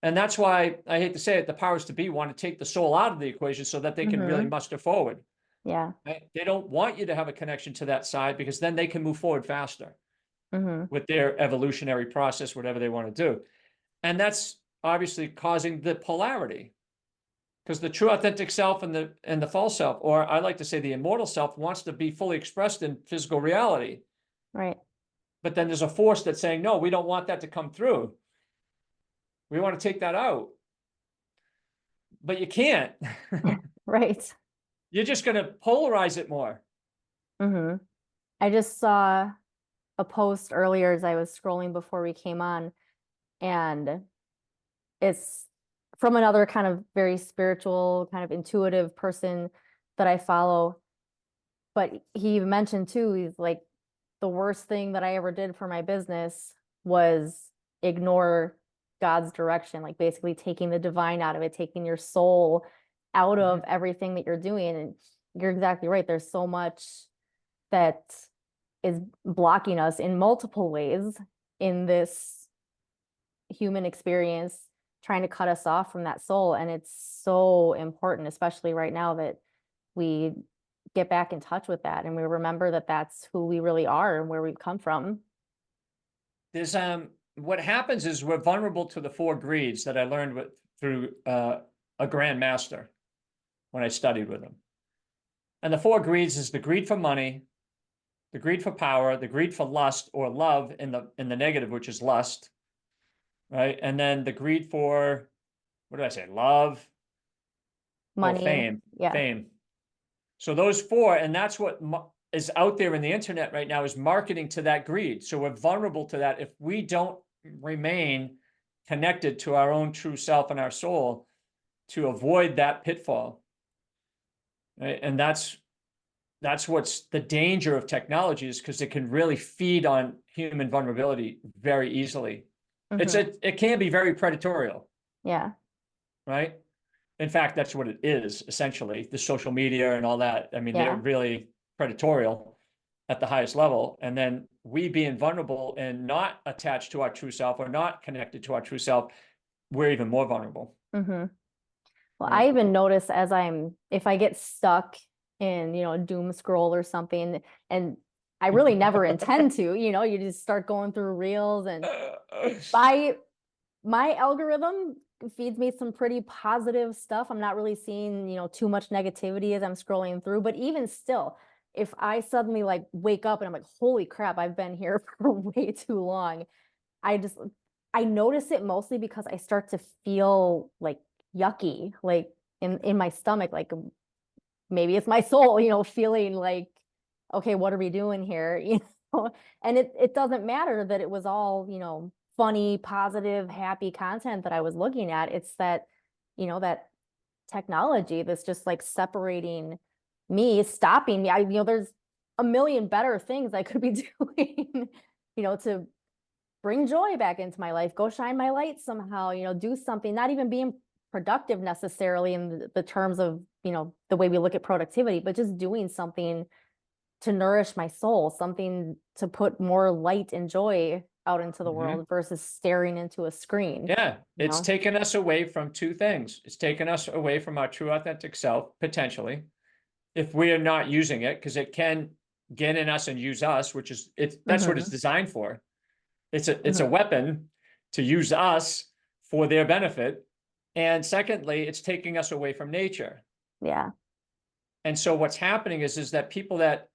And that's why I hate to say it, the powers to be want to take the soul out of the equation so that they can really Mm-hmm. muster forward. Yeah. Right? They don't want you to have a connection to that side, because then they can move forward faster Mm-hmm. with their evolutionary process, whatever they want to do. And that's obviously causing the polarity, because the true authentic self and the false self, or I like to say the immortal self, wants to be fully expressed in physical reality. Right. But then there's a force that's saying, no, we don't want that to come through. We want to take that out. But you can't. Right. You're just going to polarize it more. Mm-hmm. I just saw a post earlier as I was scrolling before we came on, and it's from another kind of very spiritual, kind of intuitive person that I follow. But he mentioned too, he's like, the worst thing that I ever did for my business was ignore God's direction, like basically taking the divine out of it, taking your soul out of everything that you're doing. And you're exactly right. There's so much that is blocking us in multiple ways in this human experience, trying to cut us off from that soul. And it's so important, especially right now, that we get back in touch with that and we remember that that's who we really are and where we've come from. There's what happens is we're vulnerable to the four greeds that I learned through a grand master when I studied with him. And the four greeds is the greed for money, the greed for power, the greed for lust or love in the negative, which is lust, right? And then the greed for, what did I say? Love or Money. fame, Yeah. fame. So those four, and that's what is out there in the internet right now, is marketing to that greed. So we're vulnerable to that if we don't remain connected to our own true self and our soul to avoid that pitfall. Right? And that's what's the danger of technology, is because it can really feed on human vulnerability very easily. Mm-hmm. It can be very predatorial, Yeah. right? In fact, that's what it is, essentially, the social media and all that. I mean, they're Yeah. really predatorial at the highest level. And then we being vulnerable and not attached to our true self or not connected to our true self, we're even more vulnerable. Mm-hmm. Well, Right? I even notice as if I get stuck in, doom scroll or something, and I really never intend to, you just start going through reels, and my algorithm feeds me some pretty positive stuff. I'm not really seeing, too much negativity as I'm scrolling through, but even still, if I suddenly like wake up and I'm like, holy crap, I've been here for way too long, I just I notice it mostly because I start to feel like yucky, like in my stomach, like maybe it's my soul, feeling like okay, what are we doing here? You know, and it doesn't matter that it was all, you know, funny, positive, happy content that I was looking at. It's that, you know, that technology that's just like separating me, stopping me. You know, there's a million better things I could be doing, you know, to bring joy back into my life, go shine my light somehow, you know, do something, not even being productive necessarily in the terms of, you know, the way we look at productivity, but just doing something to nourish my soul, something to put more light and joy out into the Mhm. world versus staring into a screen, Yeah, you it's know? taken us away from two things. It's taken us away from our true authentic self, potentially, if we are not using it, because it can get in us and use us, which is that's what it's Mm-hmm. designed for. It's a Mm-hmm. weapon to use us for their benefit. And secondly, it's taking us away from nature. Yeah. And so what's happening is that people that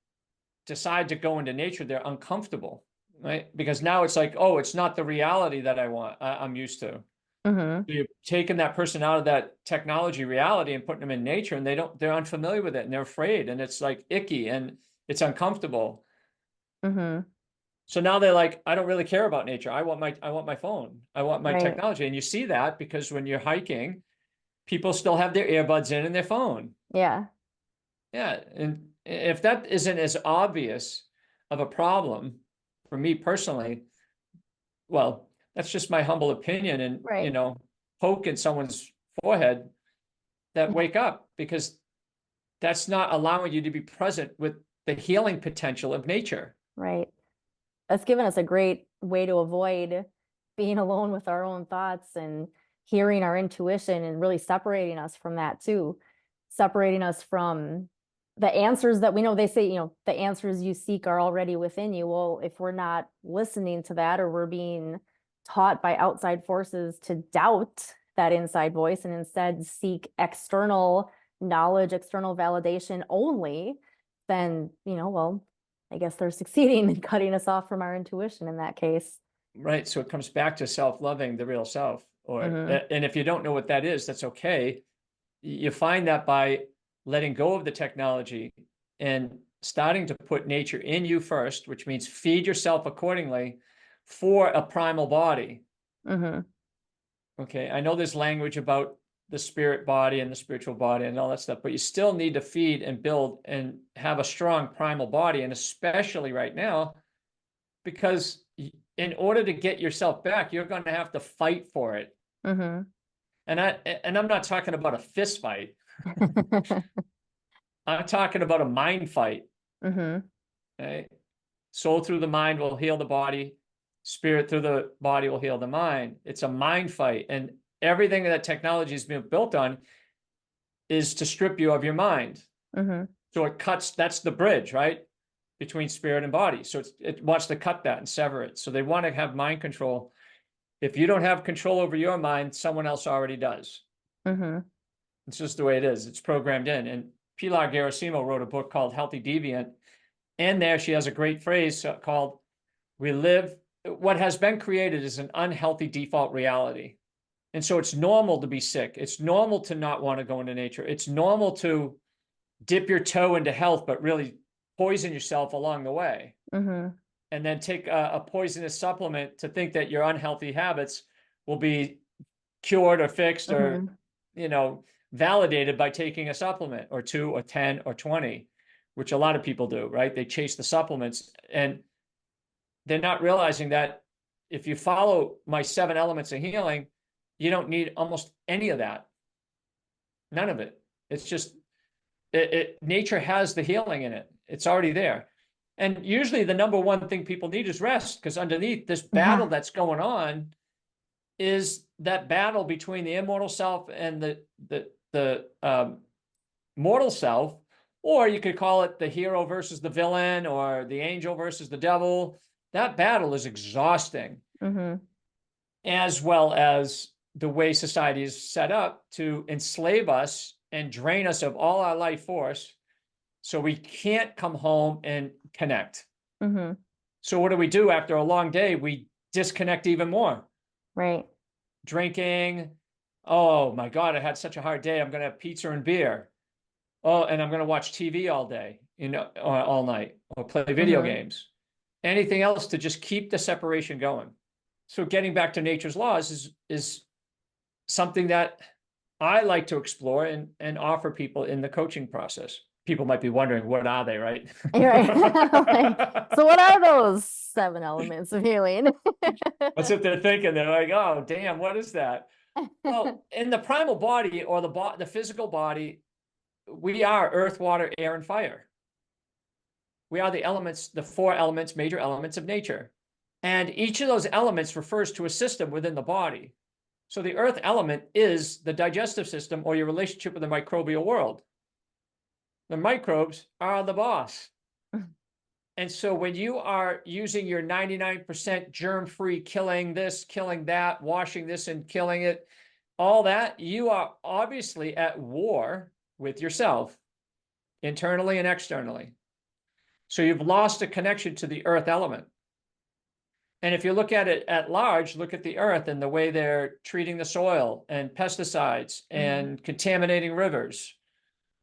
decide to go into nature, they're uncomfortable, right? Because now it's like, oh, it's not the reality that I'm used to. Mm-hmm. You're taking that person out of that technology reality and putting them in nature, and they're unfamiliar with it, and they're afraid, and it's like icky and it's uncomfortable. Mm-hmm. So now they're like, I don't really care about nature. I want my phone. I want my Right. technology. And you see that because when you're hiking, people still have their earbuds in and their phone. Yeah. Yeah. And if that isn't as obvious of a problem for me personally, well, that's just my humble opinion and, Right. poke in someone's forehead that Yeah. wake up, because that's not allowing you to be present with the healing potential of nature. Right. That's given us a great way to avoid being alone with our own thoughts and hearing our intuition and really separating us from that too. Separating us from the answers that we know. They say, you know, the answers you seek are already within you. Well, if we're not listening to that, or we're being taught by outside forces to doubt that inside voice and instead seek external knowledge, external validation only, then, you know, well, I guess they're succeeding in cutting us off from our intuition in that case. Right. So it comes back to self-loving the real self. Hmm. And if you don't know what that is, that's okay. You find that by letting go of the technology and starting to put nature in you first, which means feed yourself accordingly for a primal body. Hmm. Okay. I know there's language about the spirit body and the spiritual body and all that stuff, but you still need to feed and build and have a strong primal body. And especially right now, because in order to get yourself back, you're going to have to fight for it. Hmm. And I'm not talking about a fist fight. I'm talking about a mind fight. Hmm. Okay? Soul through the mind will heal the body. Spirit through the body will heal the mind. It's a mind fight. And everything that technology has been built on is to strip you of your mind. Hmm. So it cuts, that's the bridge, right? Between spirit and body. So it wants to cut that and sever it. So they want to have mind control. If you don't have control over your mind, someone else already does. Hmm. It's just the way it is. It's programmed in. And Pilar Garasimo wrote a book called Healthy Deviant. And there she has a great phrase called, we live, what has been created is an unhealthy default reality. And so it's normal to be sick. It's normal to not want to go into nature. It's normal to dip your toe into health, but really poison yourself along the way. Hmm. And then take a poisonous supplement to think that your unhealthy habits will be cured or fixed or, Hmm. you know, validated by taking a supplement or two or 10 or 20, which a lot of people do, right? They chase the supplements and they're not realizing that if you follow my 7 elements of healing, you don't need almost any of that. None of it. It's just nature has the healing in it. It's already there. And usually the number one thing people need is rest, because underneath this battle Yeah. that's going on is that battle between the immortal self and the mortal self, or you could call it the hero versus the villain or the angel versus the devil. That battle is exhausting, Hmm. as well as the way society is set up to enslave us and drain us of all our life force. So we can't come home and connect. Hmm. So what do we do after a long day? We disconnect even more. Right. Drinking. Oh my God, I had such a hard day. I'm going to have pizza and beer. Oh, and I'm going to watch TV all day, or all night, or play video Mm-hmm. games. Anything else to just keep the separation going. So getting back to nature's laws is something that I like to explore and offer people in the coaching process. People might be wondering, what are they, right? You're right. Like, so what are those 7 elements of healing? That's what they're thinking. They're like, oh, damn, what is that? Well, in the primal body, or the physical body, we are earth, water, air, and fire. We are the elements, the 4 elements, major elements of nature. And each of those elements refers to a system within the body. So the earth element is the digestive system, or your relationship with the microbial world. The microbes are the boss. And so when you are using your 99% germ-free, killing this, killing that, washing this and killing it, all that, you are obviously at war with yourself, internally and externally. So you've lost a connection to the earth element. And if you look at it at large, look at the earth and the way they're treating the soil and pesticides and contaminating rivers.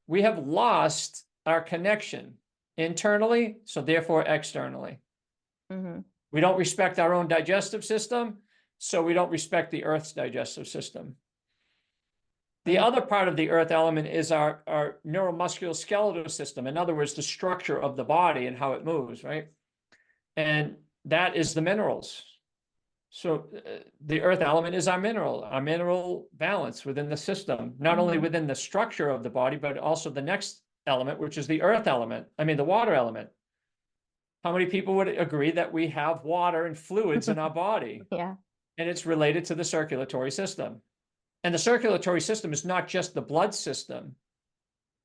We have lost our connection internally, so therefore externally. We don't respect our own digestive system, so we don't respect the earth's digestive system. The other part of the earth element is our neuromusculoskeletal system. In other words, the structure of the body and how it moves, right? And that is the minerals. So the earth element is our mineral balance within the system, not only within the structure of the body, but also the next element, which is the earth element. I mean, the water element. How many people would agree that we have water and fluids in our body? Yeah. And it's related to the circulatory system. And the circulatory system is not just the blood system,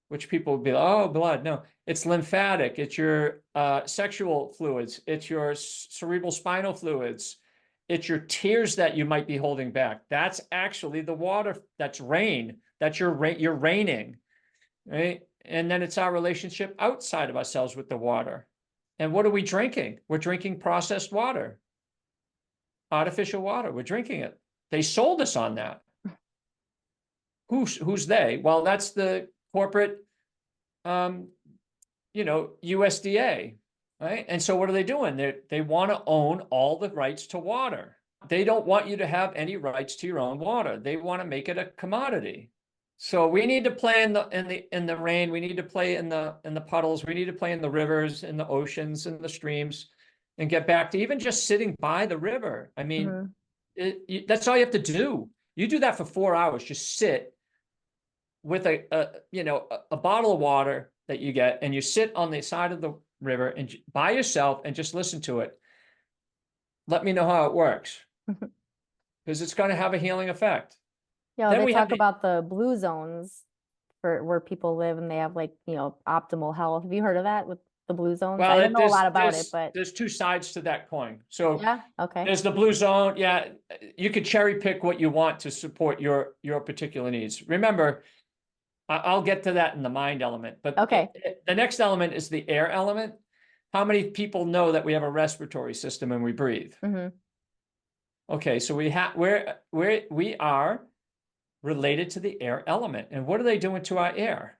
which people would be, oh, blood. No, it's lymphatic. It's your sexual fluids. It's your cerebral spinal fluids. It's your tears that you might be holding back. That's actually the water. That's rain. That's you're raining, right? And then it's our relationship outside of ourselves with the water. And what are we drinking? We're drinking processed water, artificial water. We're drinking it. They sold us on that. Who's they? Well, that's the corporate, USDA, right? And so what are they doing? They want to own all the rights to water. They don't want you to have any rights to your own water. They want to make it a commodity. So we need to play in the rain. We need to play in the puddles. We need to play in the rivers, in the oceans, in the streams, and get back to even just sitting by the river. I mean, that's all you have to do. You do that for 4 hours. Just sit with a bottle of water that you get, and you sit on the side of the river and by yourself and just listen to it. Let me know how it works, because it's going to have a healing effect. Yeah, Then they we talk have about the blue zones for where people live and they have like, optimal health. Have you heard of that with the blue zones? I don't know a lot about it, but there's 2 sides to that coin. So yeah, okay. there's the blue zone. Yeah, you could cherry pick what you want to support your particular needs. Remember, I'll get to that in the mind element, but Okay. The next element is the air element. How many people know that we have a respiratory system and we breathe? Okay, so we are related to the air element. And what are they doing to our air?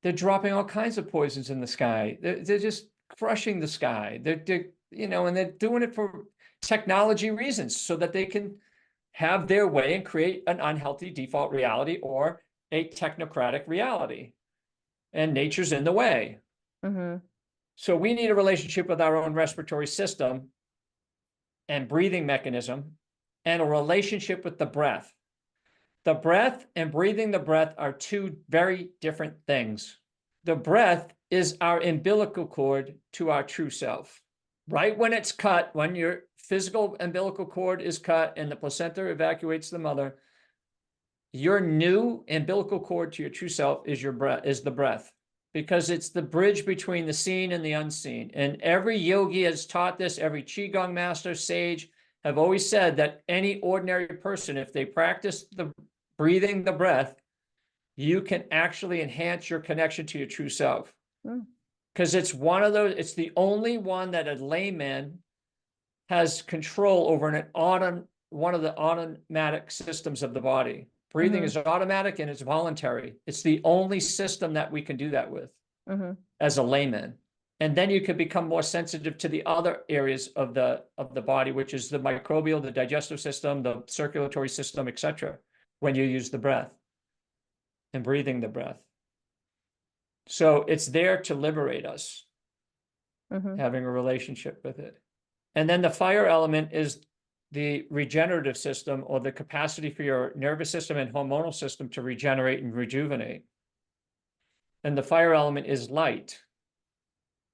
They're dropping all kinds of poisons in the sky. They're just crushing the sky. And they're doing it for technology reasons, so that they can have their way and create an unhealthy default reality or a technocratic reality. And nature's in the way. So we need a relationship with our own respiratory system and breathing mechanism, and a relationship with the breath. The breath and breathing the breath are 2 very different things. The breath is our umbilical cord to our true self. Right when it's cut, when your physical umbilical cord is cut and the placenta evacuates the mother, your new umbilical cord to your true self is the breath, because it's the bridge between the seen and the unseen. And every yogi has taught this. Every qigong master, sage, have always said that any ordinary person, if they practice the breathing the breath, you can actually enhance your connection to your true self. Because it's it's the only one that a layman has control over one of the automatic systems of the body. Breathing is automatic and it's voluntary. It's the only system that we can do that with as a layman. And then you can become more sensitive to the other areas of the body, which is the microbial, the digestive system, the circulatory system, etc., when you use the breath and breathing the breath. So it's there to liberate us, having a relationship with it. And then the fire element is the regenerative system, or the capacity for your nervous system and hormonal system to regenerate and rejuvenate. And the fire element is light.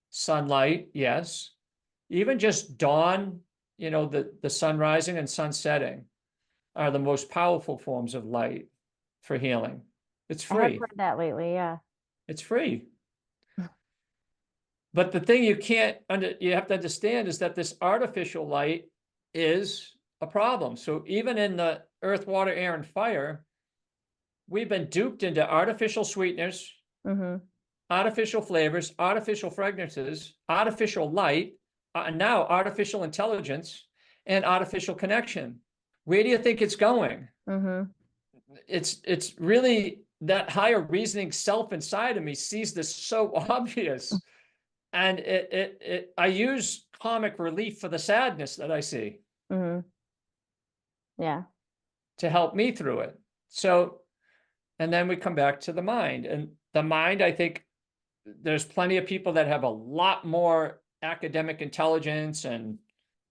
Sunlight, yes. Even just dawn, you know, the sun rising and sun setting are the most powerful forms of light for healing. It's I have free. heard that lately, yeah. It's free. But the thing you have to understand is that this artificial light is a problem. So even in the earth, water, air, and fire, we've been duped into artificial sweeteners, artificial flavors, artificial fragrances, artificial light, and now artificial intelligence and artificial connection. Where do you think it's going? It's really that higher reasoning self inside of me sees this so obvious. And I use comic relief for the sadness that I see. Yeah. To help me through it. So, and then we come back to the mind. And the mind, I think there's plenty of people that have a lot more academic intelligence and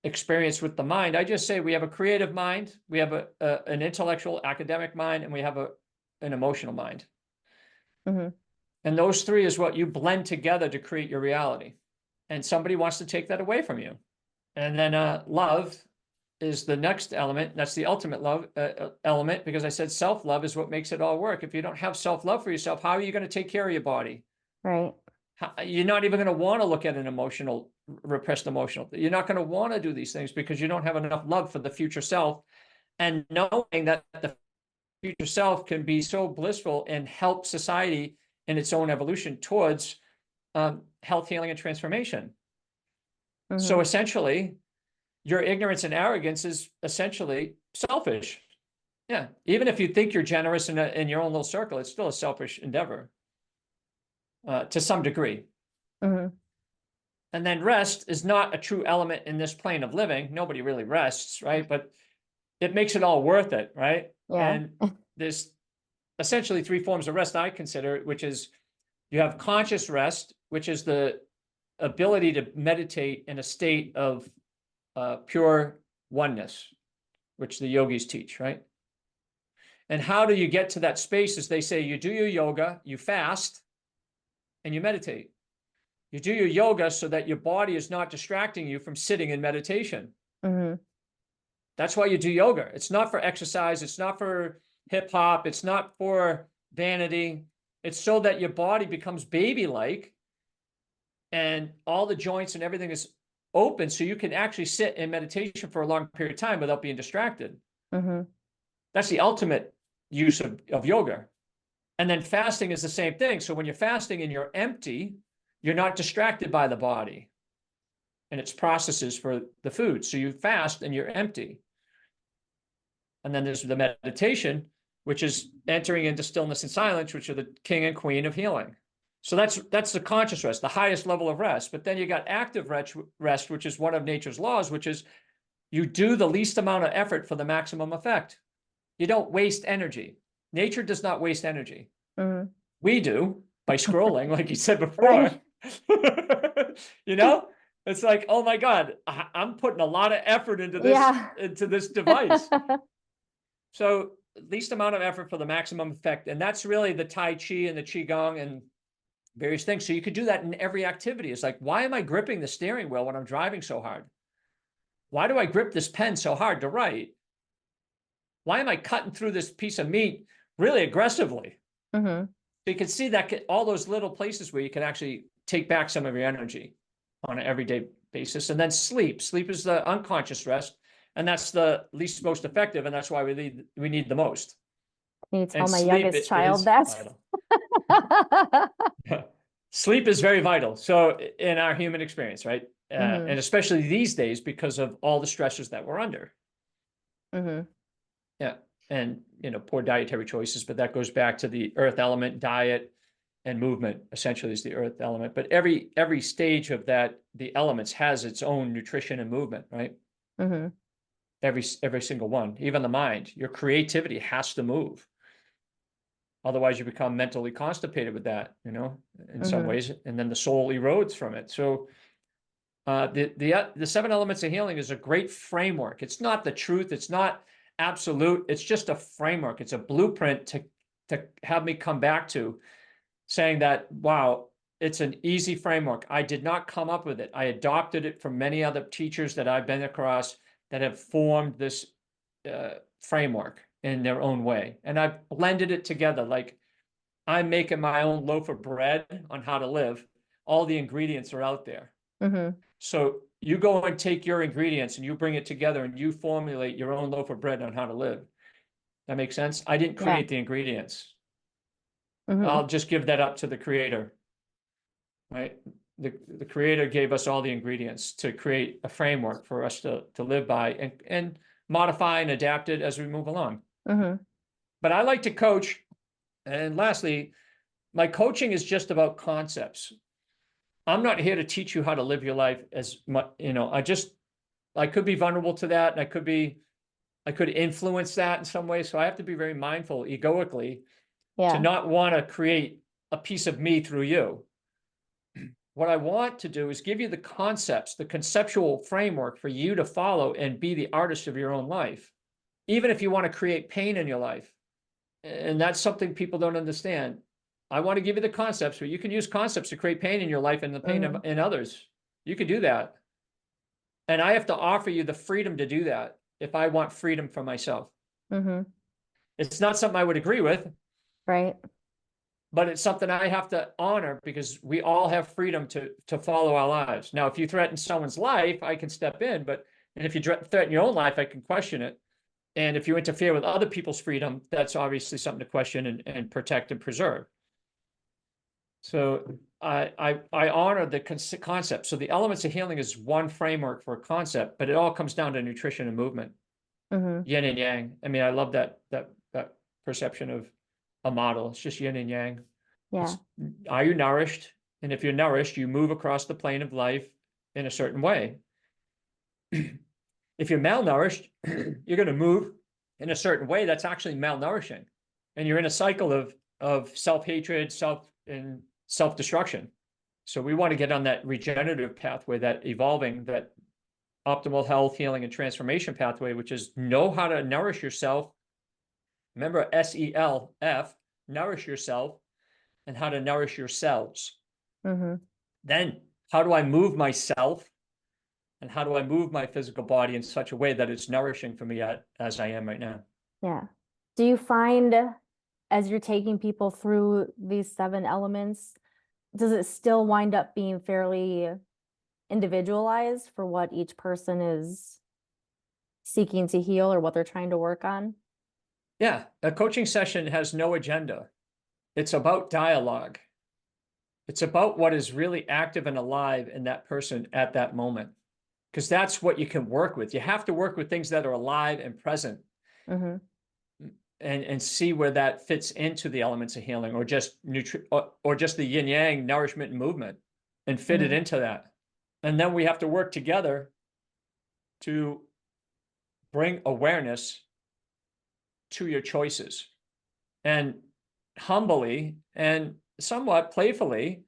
experience with the mind. I just say we have a creative mind, we have an intellectual academic mind, and we have an emotional mind. And those three is what you blend together to create your reality. And somebody wants to take that away from you. And then love is the next element. That's the ultimate love element, because I said self-love is what makes it all work. If you don't have self-love for yourself, how are you going to take care of your body? Right. You're not even going to want to look at an repressed emotional. You're not going to want to do these things because you don't have enough love for the future self. And knowing that the future self can be so blissful and help society in its own evolution towards health, healing, and transformation. So essentially, your ignorance and arrogance is essentially selfish. Yeah. Even if you think you're generous in your own little circle, it's still a selfish endeavor to some degree. And then rest is not a true element in this plane of living. Nobody really rests, right? But it makes it all worth it, right? Yeah. And there's essentially three forms of rest I consider, which is you have conscious rest, which is the ability to meditate in a state of pure oneness, which the yogis teach, right? And how do you get to that space? As they say, you do your yoga, you fast, and you meditate. You do your yoga so that your body is not distracting you from sitting in meditation. That's why you do yoga. It's not for exercise. It's not for hip hop. It's not for vanity. It's so that your body becomes baby-like and all the joints and everything is open, so you can actually sit in meditation for a long period of time without being distracted. That's the ultimate use of yoga. And then fasting is the same thing. So when you're fasting and you're empty, you're not distracted by the body and its processes for the food. So you fast and you're empty. And then there's the meditation, which is entering into stillness and silence, which are the king and queen of healing. So that's the conscious rest, the highest level of rest. But then you got active rest, which is one of nature's laws, which is you do the least amount of effort for the maximum effect. You don't waste energy. Nature does not waste energy. We do by scrolling, like you said before. You know, it's like, oh my God, I'm putting a lot of effort into this device. So least amount of effort for the maximum effect. And that's really the Tai Chi and the Qigong and various things. So you could do that in every activity. It's like, why am I gripping the steering wheel when I'm driving so hard? Why do I grip this pen so hard to write? Why am I cutting through this piece of meat really aggressively? So you can see that all those little places where you can actually take back some of your energy on an everyday basis. And then sleep. Sleep is the unconscious rest. And that's the least most effective. And that's why we need the most. Can you tell my youngest child that? Sleep is very vital. So in our human experience, right? And especially these days because of all the stresses that we're under. Yeah. and, poor dietary choices, but that goes back to the earth element, diet, and movement essentially is the earth element. But every stage of that, the elements has its own nutrition and movement, right? Mm-hmm. Every single one, even the mind, your creativity has to move. Otherwise you become mentally constipated with that, in some Mm-hmm. ways, and then the soul erodes from it. So the 7 elements of healing is a great framework. It's not the truth. It's not absolute. It's just a framework. It's a blueprint to have me come back to, saying that, wow, it's an easy framework. I did not come up with it. I adopted it from many other teachers that I've been across that have formed this framework in their own way. And I've blended it together. Like I'm making my own loaf of bread on how to live. All the ingredients are out there. Mm-hmm. So you go and take your ingredients and you bring it together and you formulate your own loaf of bread on how to live. That makes sense? I didn't Yeah. create the ingredients. Mm-hmm. I'll just give that up to the creator, right? The creator gave us all the ingredients to create a framework for us to live by and modify and adapt it as we move along. Mm-hmm. But I like to coach. And lastly, my coaching is just about concepts. I'm not here to teach you how to live your life as much, I could be vulnerable to that, and I could influence that in some way. So I have to be very mindful egoically to Yeah. not want to create a piece of me through you. What I want to do is give you the concepts, the conceptual framework for you to follow and be the artist of your own life, even if you want to create pain in your life. And that's something people don't understand. I want to give you the concepts, but you can use concepts to create pain in your life and the pain Mm-hmm. in others. You can do that. And I have to offer you the freedom to do that if I want freedom for myself. Mm-hmm. It's not something I would agree with, Right. but it's something I have to honor because we all have freedom to follow our lives. Now, if you threaten someone's life, I can step in, and if you threaten your own life, I can question it. And if you interfere with other people's freedom, that's obviously something to question and protect and preserve. So I honor the concept. So the elements of healing is one framework for a concept, but it all comes down to nutrition and movement, Mm-hmm. yin and yang. I mean, I love that perception of a model. It's just yin and yang. Yeah. Are you nourished? And if you're nourished, you move across the plane of life in a certain way. If you're malnourished, you're going to move in a certain way that's actually malnourishing, and you're in a cycle of self-hatred, self-destruction. So we want to get on that regenerative pathway, that evolving, that optimal health, healing, and transformation pathway, which is know how to nourish yourself. Remember SELF, nourish yourself, and how to nourish yourselves. Mm-hmm. Then how do I move myself? And how do I move my physical body in such a way that it's nourishing for me as I am right now? Yeah. Do you find as you're taking people through these 7 elements, does it still wind up being fairly individualized for what each person is seeking to heal or what they're trying to work on? Yeah, a coaching session has no agenda. It's about dialogue. It's about what is really active and alive in that person at that moment, because that's what you can work with. You have to work with things that are alive and present, Mm-hmm. and see where that fits into the elements of healing, or just or just the yin yang nourishment and movement, and fit it Mm-hmm. into that. And then we have to work together to bring awareness to your choices, and humbly and somewhat playfully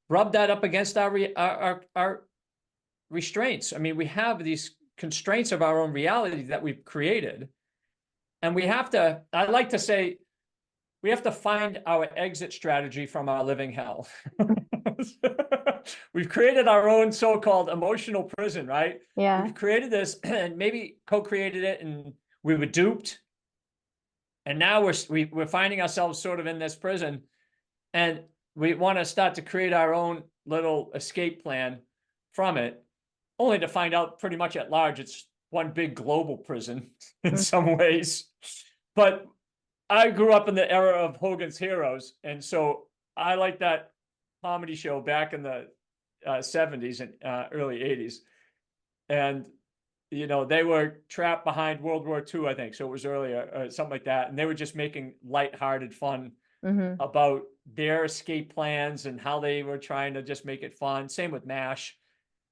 rub that up against our restraints. I mean, we have these constraints of our own reality that we've created, and we have to, I like to say, we have to find our exit strategy from our living hell. We've created our own so-called emotional prison, right? Yeah. We've created this and maybe co-created it, and we were duped. And now we're finding ourselves sort of in this prison, and we want to start to create our own little escape plan from it, only to find out pretty much at large it's one big global prison in Mm-hmm. some ways. But I grew up in the era of Hogan's Heroes, and so I like that comedy show back in the 70s and early 80s. And they were trapped behind World War II, I think. So it was earlier, something like that. And they were just making lighthearted fun Mm-hmm. about their escape plans and how they were trying to just make it fun. Same with MASH.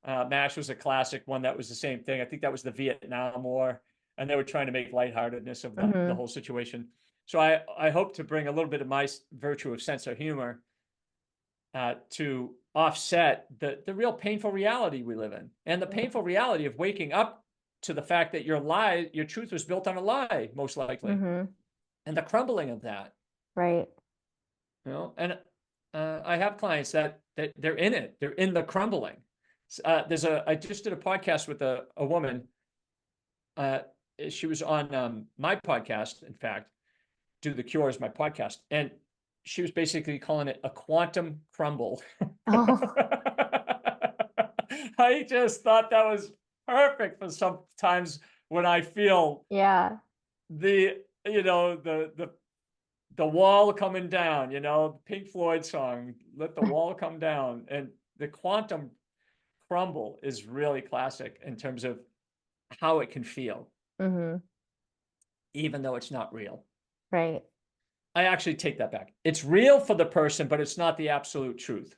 MASH was a classic one that was the same thing. I think that was the Vietnam War, and they were trying to make lightheartedness of the Mm-hmm. whole situation. So I hope to bring a little bit of my virtue of sense of humor to offset the real painful reality we live in, and the painful reality of waking up to the fact that your truth was built on a lie, most likely, Mm-hmm. and the crumbling of that. Right. And I have clients that they're in it. They're in the crumbling. I just did a podcast with a woman. She was on my podcast, in fact. Do the Cure is my podcast, and she was basically calling it a quantum crumble. Oh, I just thought that was perfect for sometimes when I feel yeah. the the wall coming down, Pink Floyd song, Let the Wall Come Down. And the quantum crumble is really classic in terms of how it can feel, Mm-hmm. even though it's not real. Right. I actually take that back. It's real for the person, but it's not the absolute truth.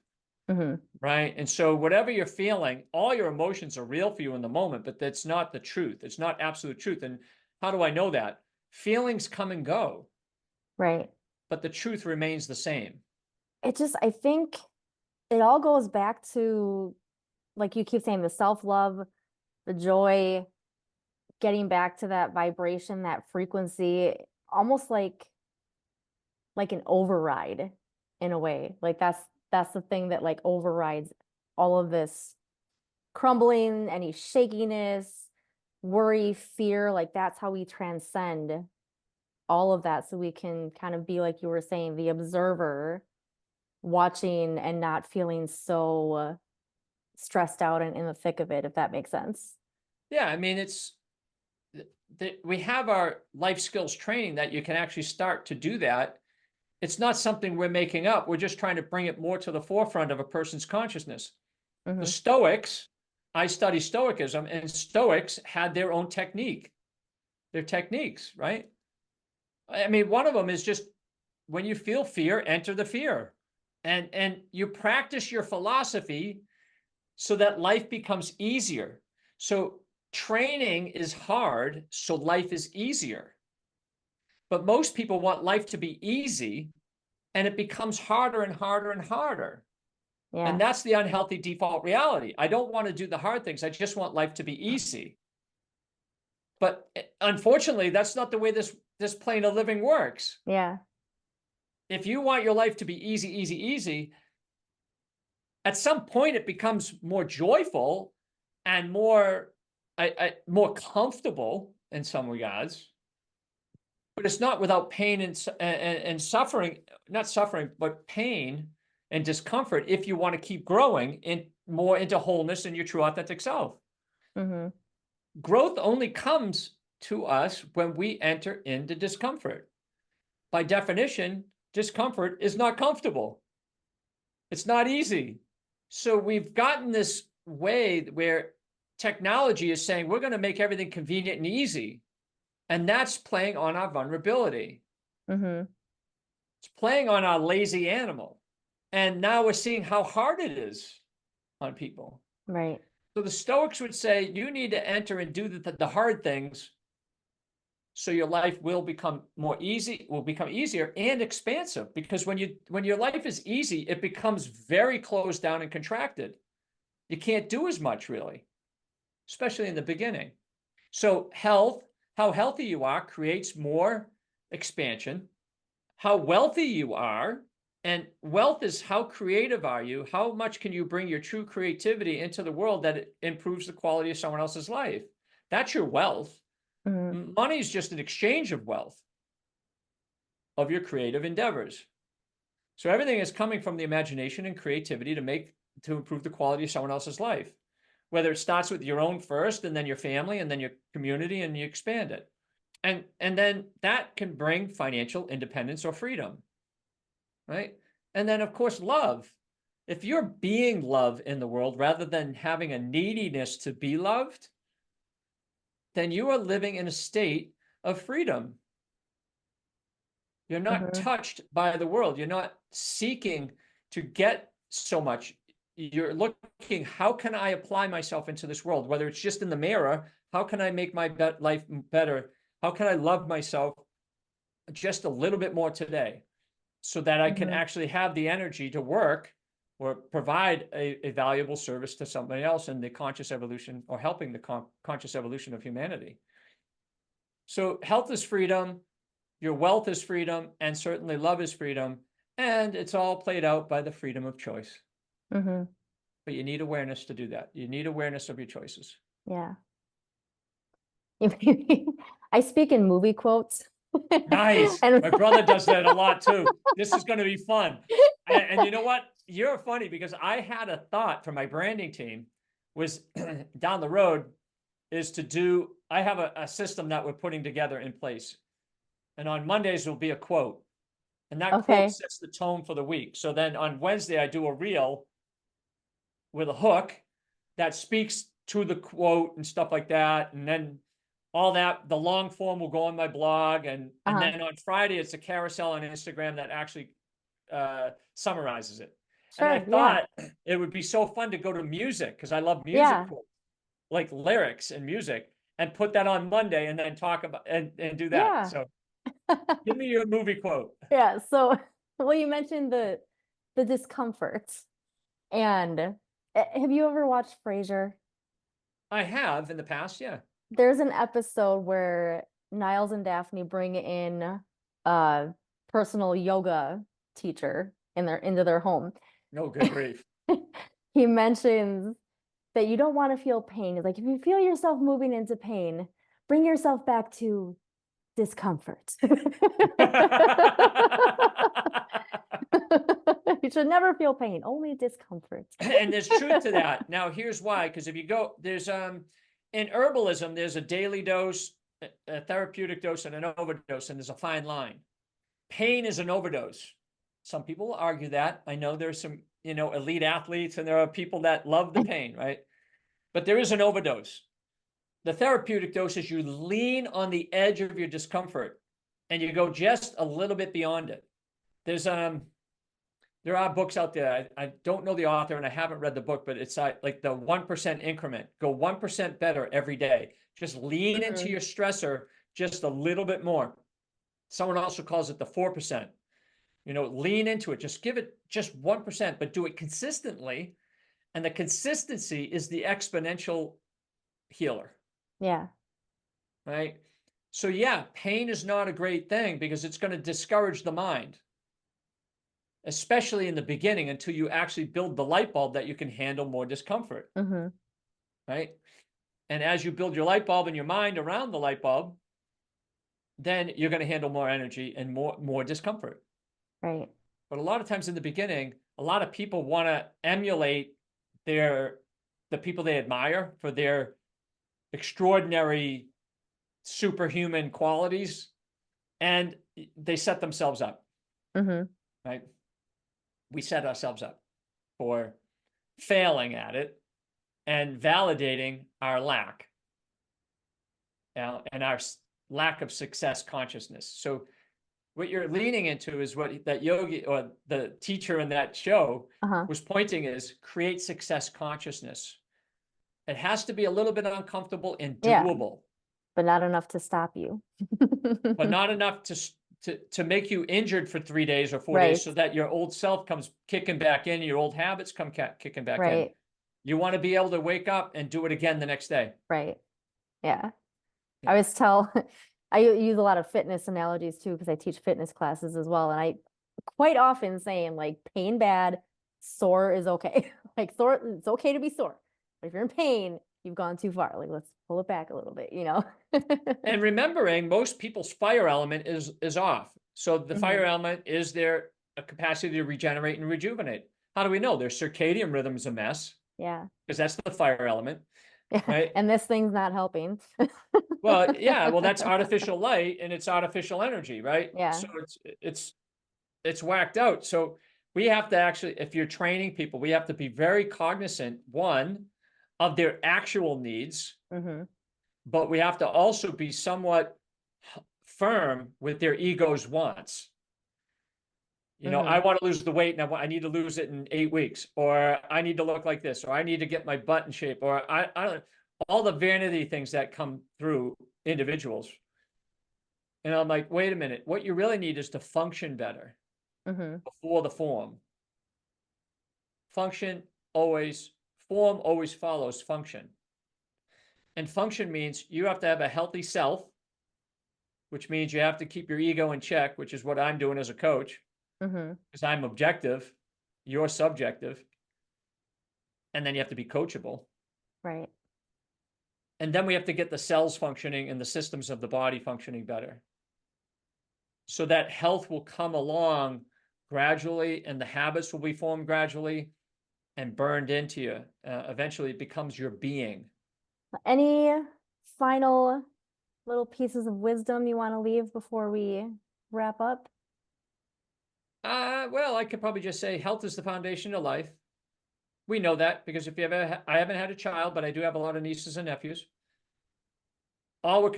Mm-hmm. Right. And so whatever you're feeling, all your emotions are real for you in the moment, but that's not the truth. It's not absolute truth. And how do I know that? Feelings come and go, Right. but the truth remains the same. I think it all goes back to, like you keep saying, the self-love, the joy, getting back to that vibration, that frequency, almost like an override in a way. Like that's the thing that like overrides all of this crumbling, any shakiness, worry, fear. Like that's how we transcend all of that, so we can kind of be, like you were saying, the observer, watching and not feeling so stressed out and in the thick of it, if that makes sense. Yeah. I mean, we have our life skills training that you can actually start to do that. It's not something we're making up. We're just trying to bring it more to the forefront of a person's consciousness. The Mm-hmm. Stoics, I study Stoicism, and Stoics had their own technique, their techniques, right? I mean, one of them is just when you feel fear, enter the fear. And you practice your philosophy so that life becomes easier. So training is hard, so life is easier. But most people want life to be easy, and it becomes harder and harder and harder. And Yeah. that's the unhealthy default reality. I don't want to do the hard things. I just want life to be easy. But unfortunately, that's not the way this plane of living works. Yeah. If you want your life to be easy, easy, easy, at some point it becomes more joyful and more comfortable in some regards. But it's not without pain and suffering, not suffering, but pain and discomfort if you want to keep growing more into wholeness and your true authentic self. Mm-hmm. Growth only comes to us when we enter into discomfort. By definition, discomfort is not comfortable. It's not easy. So we've gotten this way where technology is saying we're going to make everything convenient and easy. And that's playing on our vulnerability. Mm-hmm. It's playing on our lazy animal. And now we're seeing how hard it is on people. Right. So the Stoics would say you need to enter and do the hard things so your life will become easier and expansive. Because when your life is easy, it becomes very closed down and contracted. You can't do as much, really, especially in the beginning. So how healthy you are creates more expansion. How wealthy you are, and wealth is how creative are you? How much can you bring your true creativity into the world that it improves the quality of someone else's life? That's your wealth. Mm-hmm. Money is just an exchange of wealth, of your creative endeavors. So everything is coming from the imagination and creativity to improve the quality of someone else's life. Whether it starts with your own first, and then your family, and then your community, and you expand it. And then that can bring financial independence or freedom, right? And then, of course, love. If you're being love in the world rather than having a neediness to be loved, then you are living in a state of freedom. You're not Mm-hmm. touched by the world. You're not seeking to get so much. You're looking, how can I apply myself into this world? Whether it's just in the mirror, how can I make my life better? How can I love myself just a little bit more today so that I can Mm-hmm. actually have the energy to work or provide a valuable service to somebody else in the conscious evolution, or helping the conscious evolution of humanity. So health is freedom, your wealth is freedom, and certainly love is freedom. And it's all played out by the freedom of choice. Mm-hmm. But you need awareness to do that. You need awareness of your choices. Yeah. I speak in movie quotes. Nice. And My brother does that a lot too. This is going to be fun. And you know what? You're funny, because I had a thought for my branding team was down the road is to do, I have a system that we're putting together in place. And on Mondays will be a quote. And that quote okay. sets the tone for the week. So then on Wednesday, I do a reel with a hook that speaks to the quote and stuff like that. And then all that, the long form will go on my blog. And Uh-huh. then on Friday, it's a carousel on Instagram that actually summarizes it. And I Sure. Yeah. thought it would be so fun to go to music, because I love music Yeah. quotes, like lyrics and music, and put that on Monday and then talk about and do that. Yeah. So give me your movie quote. Yeah. So, well, you mentioned the discomfort. And have you ever watched Frasier? I have in the past, yeah. There's an episode where Niles and Daphne bring in a personal yoga teacher into their home. No, good grief. He mentions that you don't want to feel pain. He's like, if you feel yourself moving into pain, bring yourself back to discomfort. You should never feel pain, only discomfort. And there's truth to that. Now, here's why. Because if you go, there's in herbalism, there's a daily dose, a therapeutic dose, and an overdose, and there's a fine line. Pain is an overdose. Some people will argue that. I know there's some, elite athletes, and there are people that love the pain, right? But there is an overdose. The therapeutic dose is you lean on the edge of your discomfort and you go just a little bit beyond it. There are books out there. I don't know the author and I haven't read the book, but it's like the 1% increment. Go 1% better every day. Just lean into your stressor just a little bit more. Someone also calls it the 4%. Lean into it. Just give it just 1%, but do it consistently. And the consistency is the exponential healer. Yeah. Right? So yeah, pain is not a great thing because it's going to discourage the mind, especially in the beginning, until you actually build the light bulb that you can handle more discomfort. Mm-hmm. Right? And as you build your light bulb and your mind around the light bulb, then you're going to handle more energy and more discomfort. Right. But a lot of times in the beginning, a lot of people want to emulate the people they admire for their extraordinary superhuman qualities, and they set themselves up. Mm-hmm. Right? We set ourselves up for failing at it and validating our lack and our lack of success consciousness. So what you're leaning into is what that yogi or the teacher in that show was pointing is create success consciousness. It has to be a little bit uncomfortable and doable. But not enough to stop you. But not enough to make you injured for 3 days or 4 days so that your old self comes kicking back in, your old habits come kicking back in. You want to be able to wake up and do it again the next day. Right. Yeah. I always tell, I use a lot of fitness analogies too, because I teach fitness classes as well. And I quite often saying like pain bad, sore is okay. Like sore, it's okay to be sore. But if you're in pain, you've gone too far. Like let's pull it back a little bit, And remembering most people's fire element is off. So the fire element is their capacity to regenerate and rejuvenate. How do we know? Their circadian rhythm is a mess. Yeah. Because that's the fire element. Right? And this thing's not helping. Well, yeah, well, that's artificial light and it's artificial energy, right? Yeah. So it's whacked out. So we have to actually, if you're training people, we have to be very cognizant, one, of their actual needs, but we have to also be somewhat firm with their ego's wants. You know, I want to lose the weight and I need to lose it in 8 weeks, or I need to look like this, or I need to get my butt in shape, or I don't, all the vanity things that come through individuals. And I'm like, wait a minute, what you really need is to function better before the form. Form always follows function. And function means you have to have a healthy self, which means you have to keep your ego in check, which is what I'm doing as a coach. Because I'm objective, you're subjective, and then you have to be coachable. Right. And then we have to get the cells functioning and the systems of the body functioning better. So that health will come along gradually, and the habits will be formed gradually and burned into you. Eventually, it becomes your being. Any final little pieces of wisdom you want to leave before we wrap up? Well, I could probably just say health is the foundation of life. We know that because if you ever, I haven't had a child, but I do have a lot of nieces and nephews. All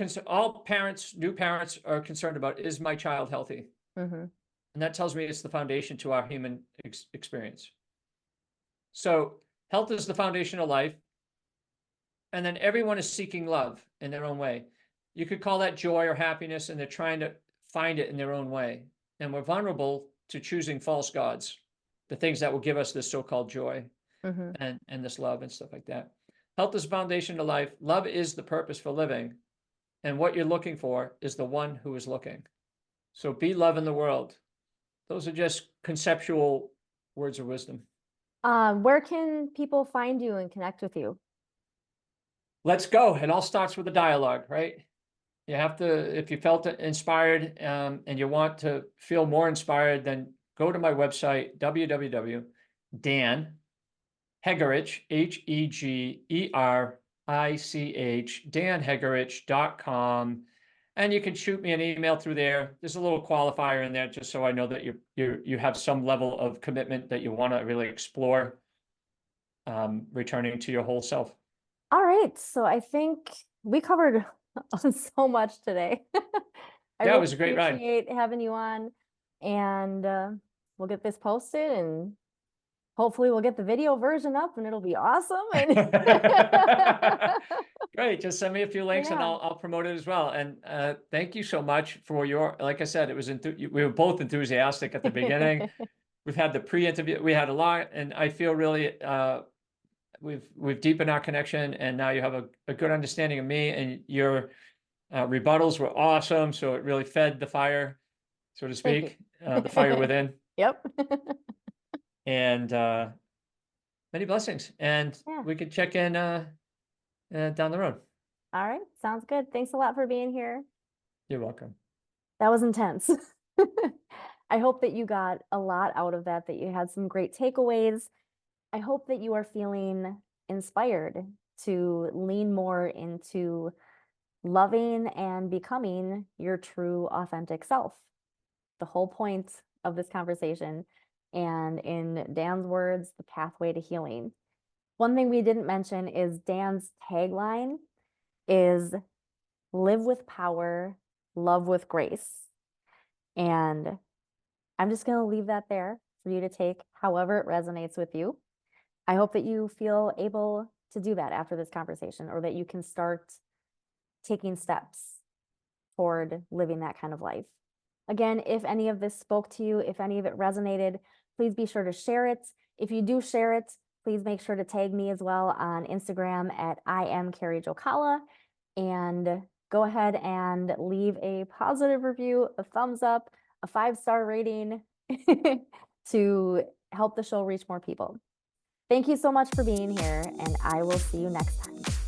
parents, new parents are concerned about, is my child healthy? And that tells me it's the foundation to our human experience. So health is the foundation of life. And then everyone is seeking love in their own way. You could call that joy or happiness, and they're trying to find it in their own way. And we're vulnerable to choosing false gods, the things that will give us this so-called joy and this love and stuff like that. Health is the foundation to life. Love is the purpose for living. And what you're looking for is the one who is looking. So be love in the world. Those are just conceptual words of wisdom. Where can people find you and connect with you? Let's go. It all starts with a dialogue, right? You have to, if you felt inspired and you want to feel more inspired, then go to my website, www.Dan Hegerich, Hegerich, danhegerich.com. And you can shoot me an email through there. There's a little qualifier in there just so I know that you have some level of commitment that you want to really explore, returning to your whole self. All right. So I think we covered so much today. I Yeah, it really was a great ride. appreciate having you on, and we'll get this posted, and hopefully we'll get the video version up and it'll be awesome. And Great. Just send me a few links and Yeah. I'll promote it as well. And thank you so much for your, like I said, it was, we were both enthusiastic at the beginning. We've had the pre-interview, we had a lot, and I feel really, we've deepened our connection, and now you have a good understanding of me, and your rebuttals were awesome. So it really fed the fire, so to speak, the fire within. Yep. And many blessings. And Yeah. we could check in down the road. All right. Sounds good. Thanks a lot for being here. You're welcome. That was intense. I hope that you got a lot out of that you had some great takeaways. I hope that you are feeling inspired to lean more into loving and becoming your true, authentic self. The whole point of this conversation, and in Dan's words, the pathway to healing. One thing we didn't mention is Dan's tagline is live with power, love with grace. And I'm just going to leave that there for you to take however it resonates with you. I hope that you feel able to do that after this conversation, or that you can start taking steps toward living that kind of life. Again, if any of this spoke to you, if any of it resonated, please be sure to share it. If you do share it, please make sure to tag me as well on Instagram at I am Carrie Jokala, and go ahead and leave a positive review, a thumbs up, a 5-star rating to help the show reach more people. Thank you so much for being here, and I will see you next time.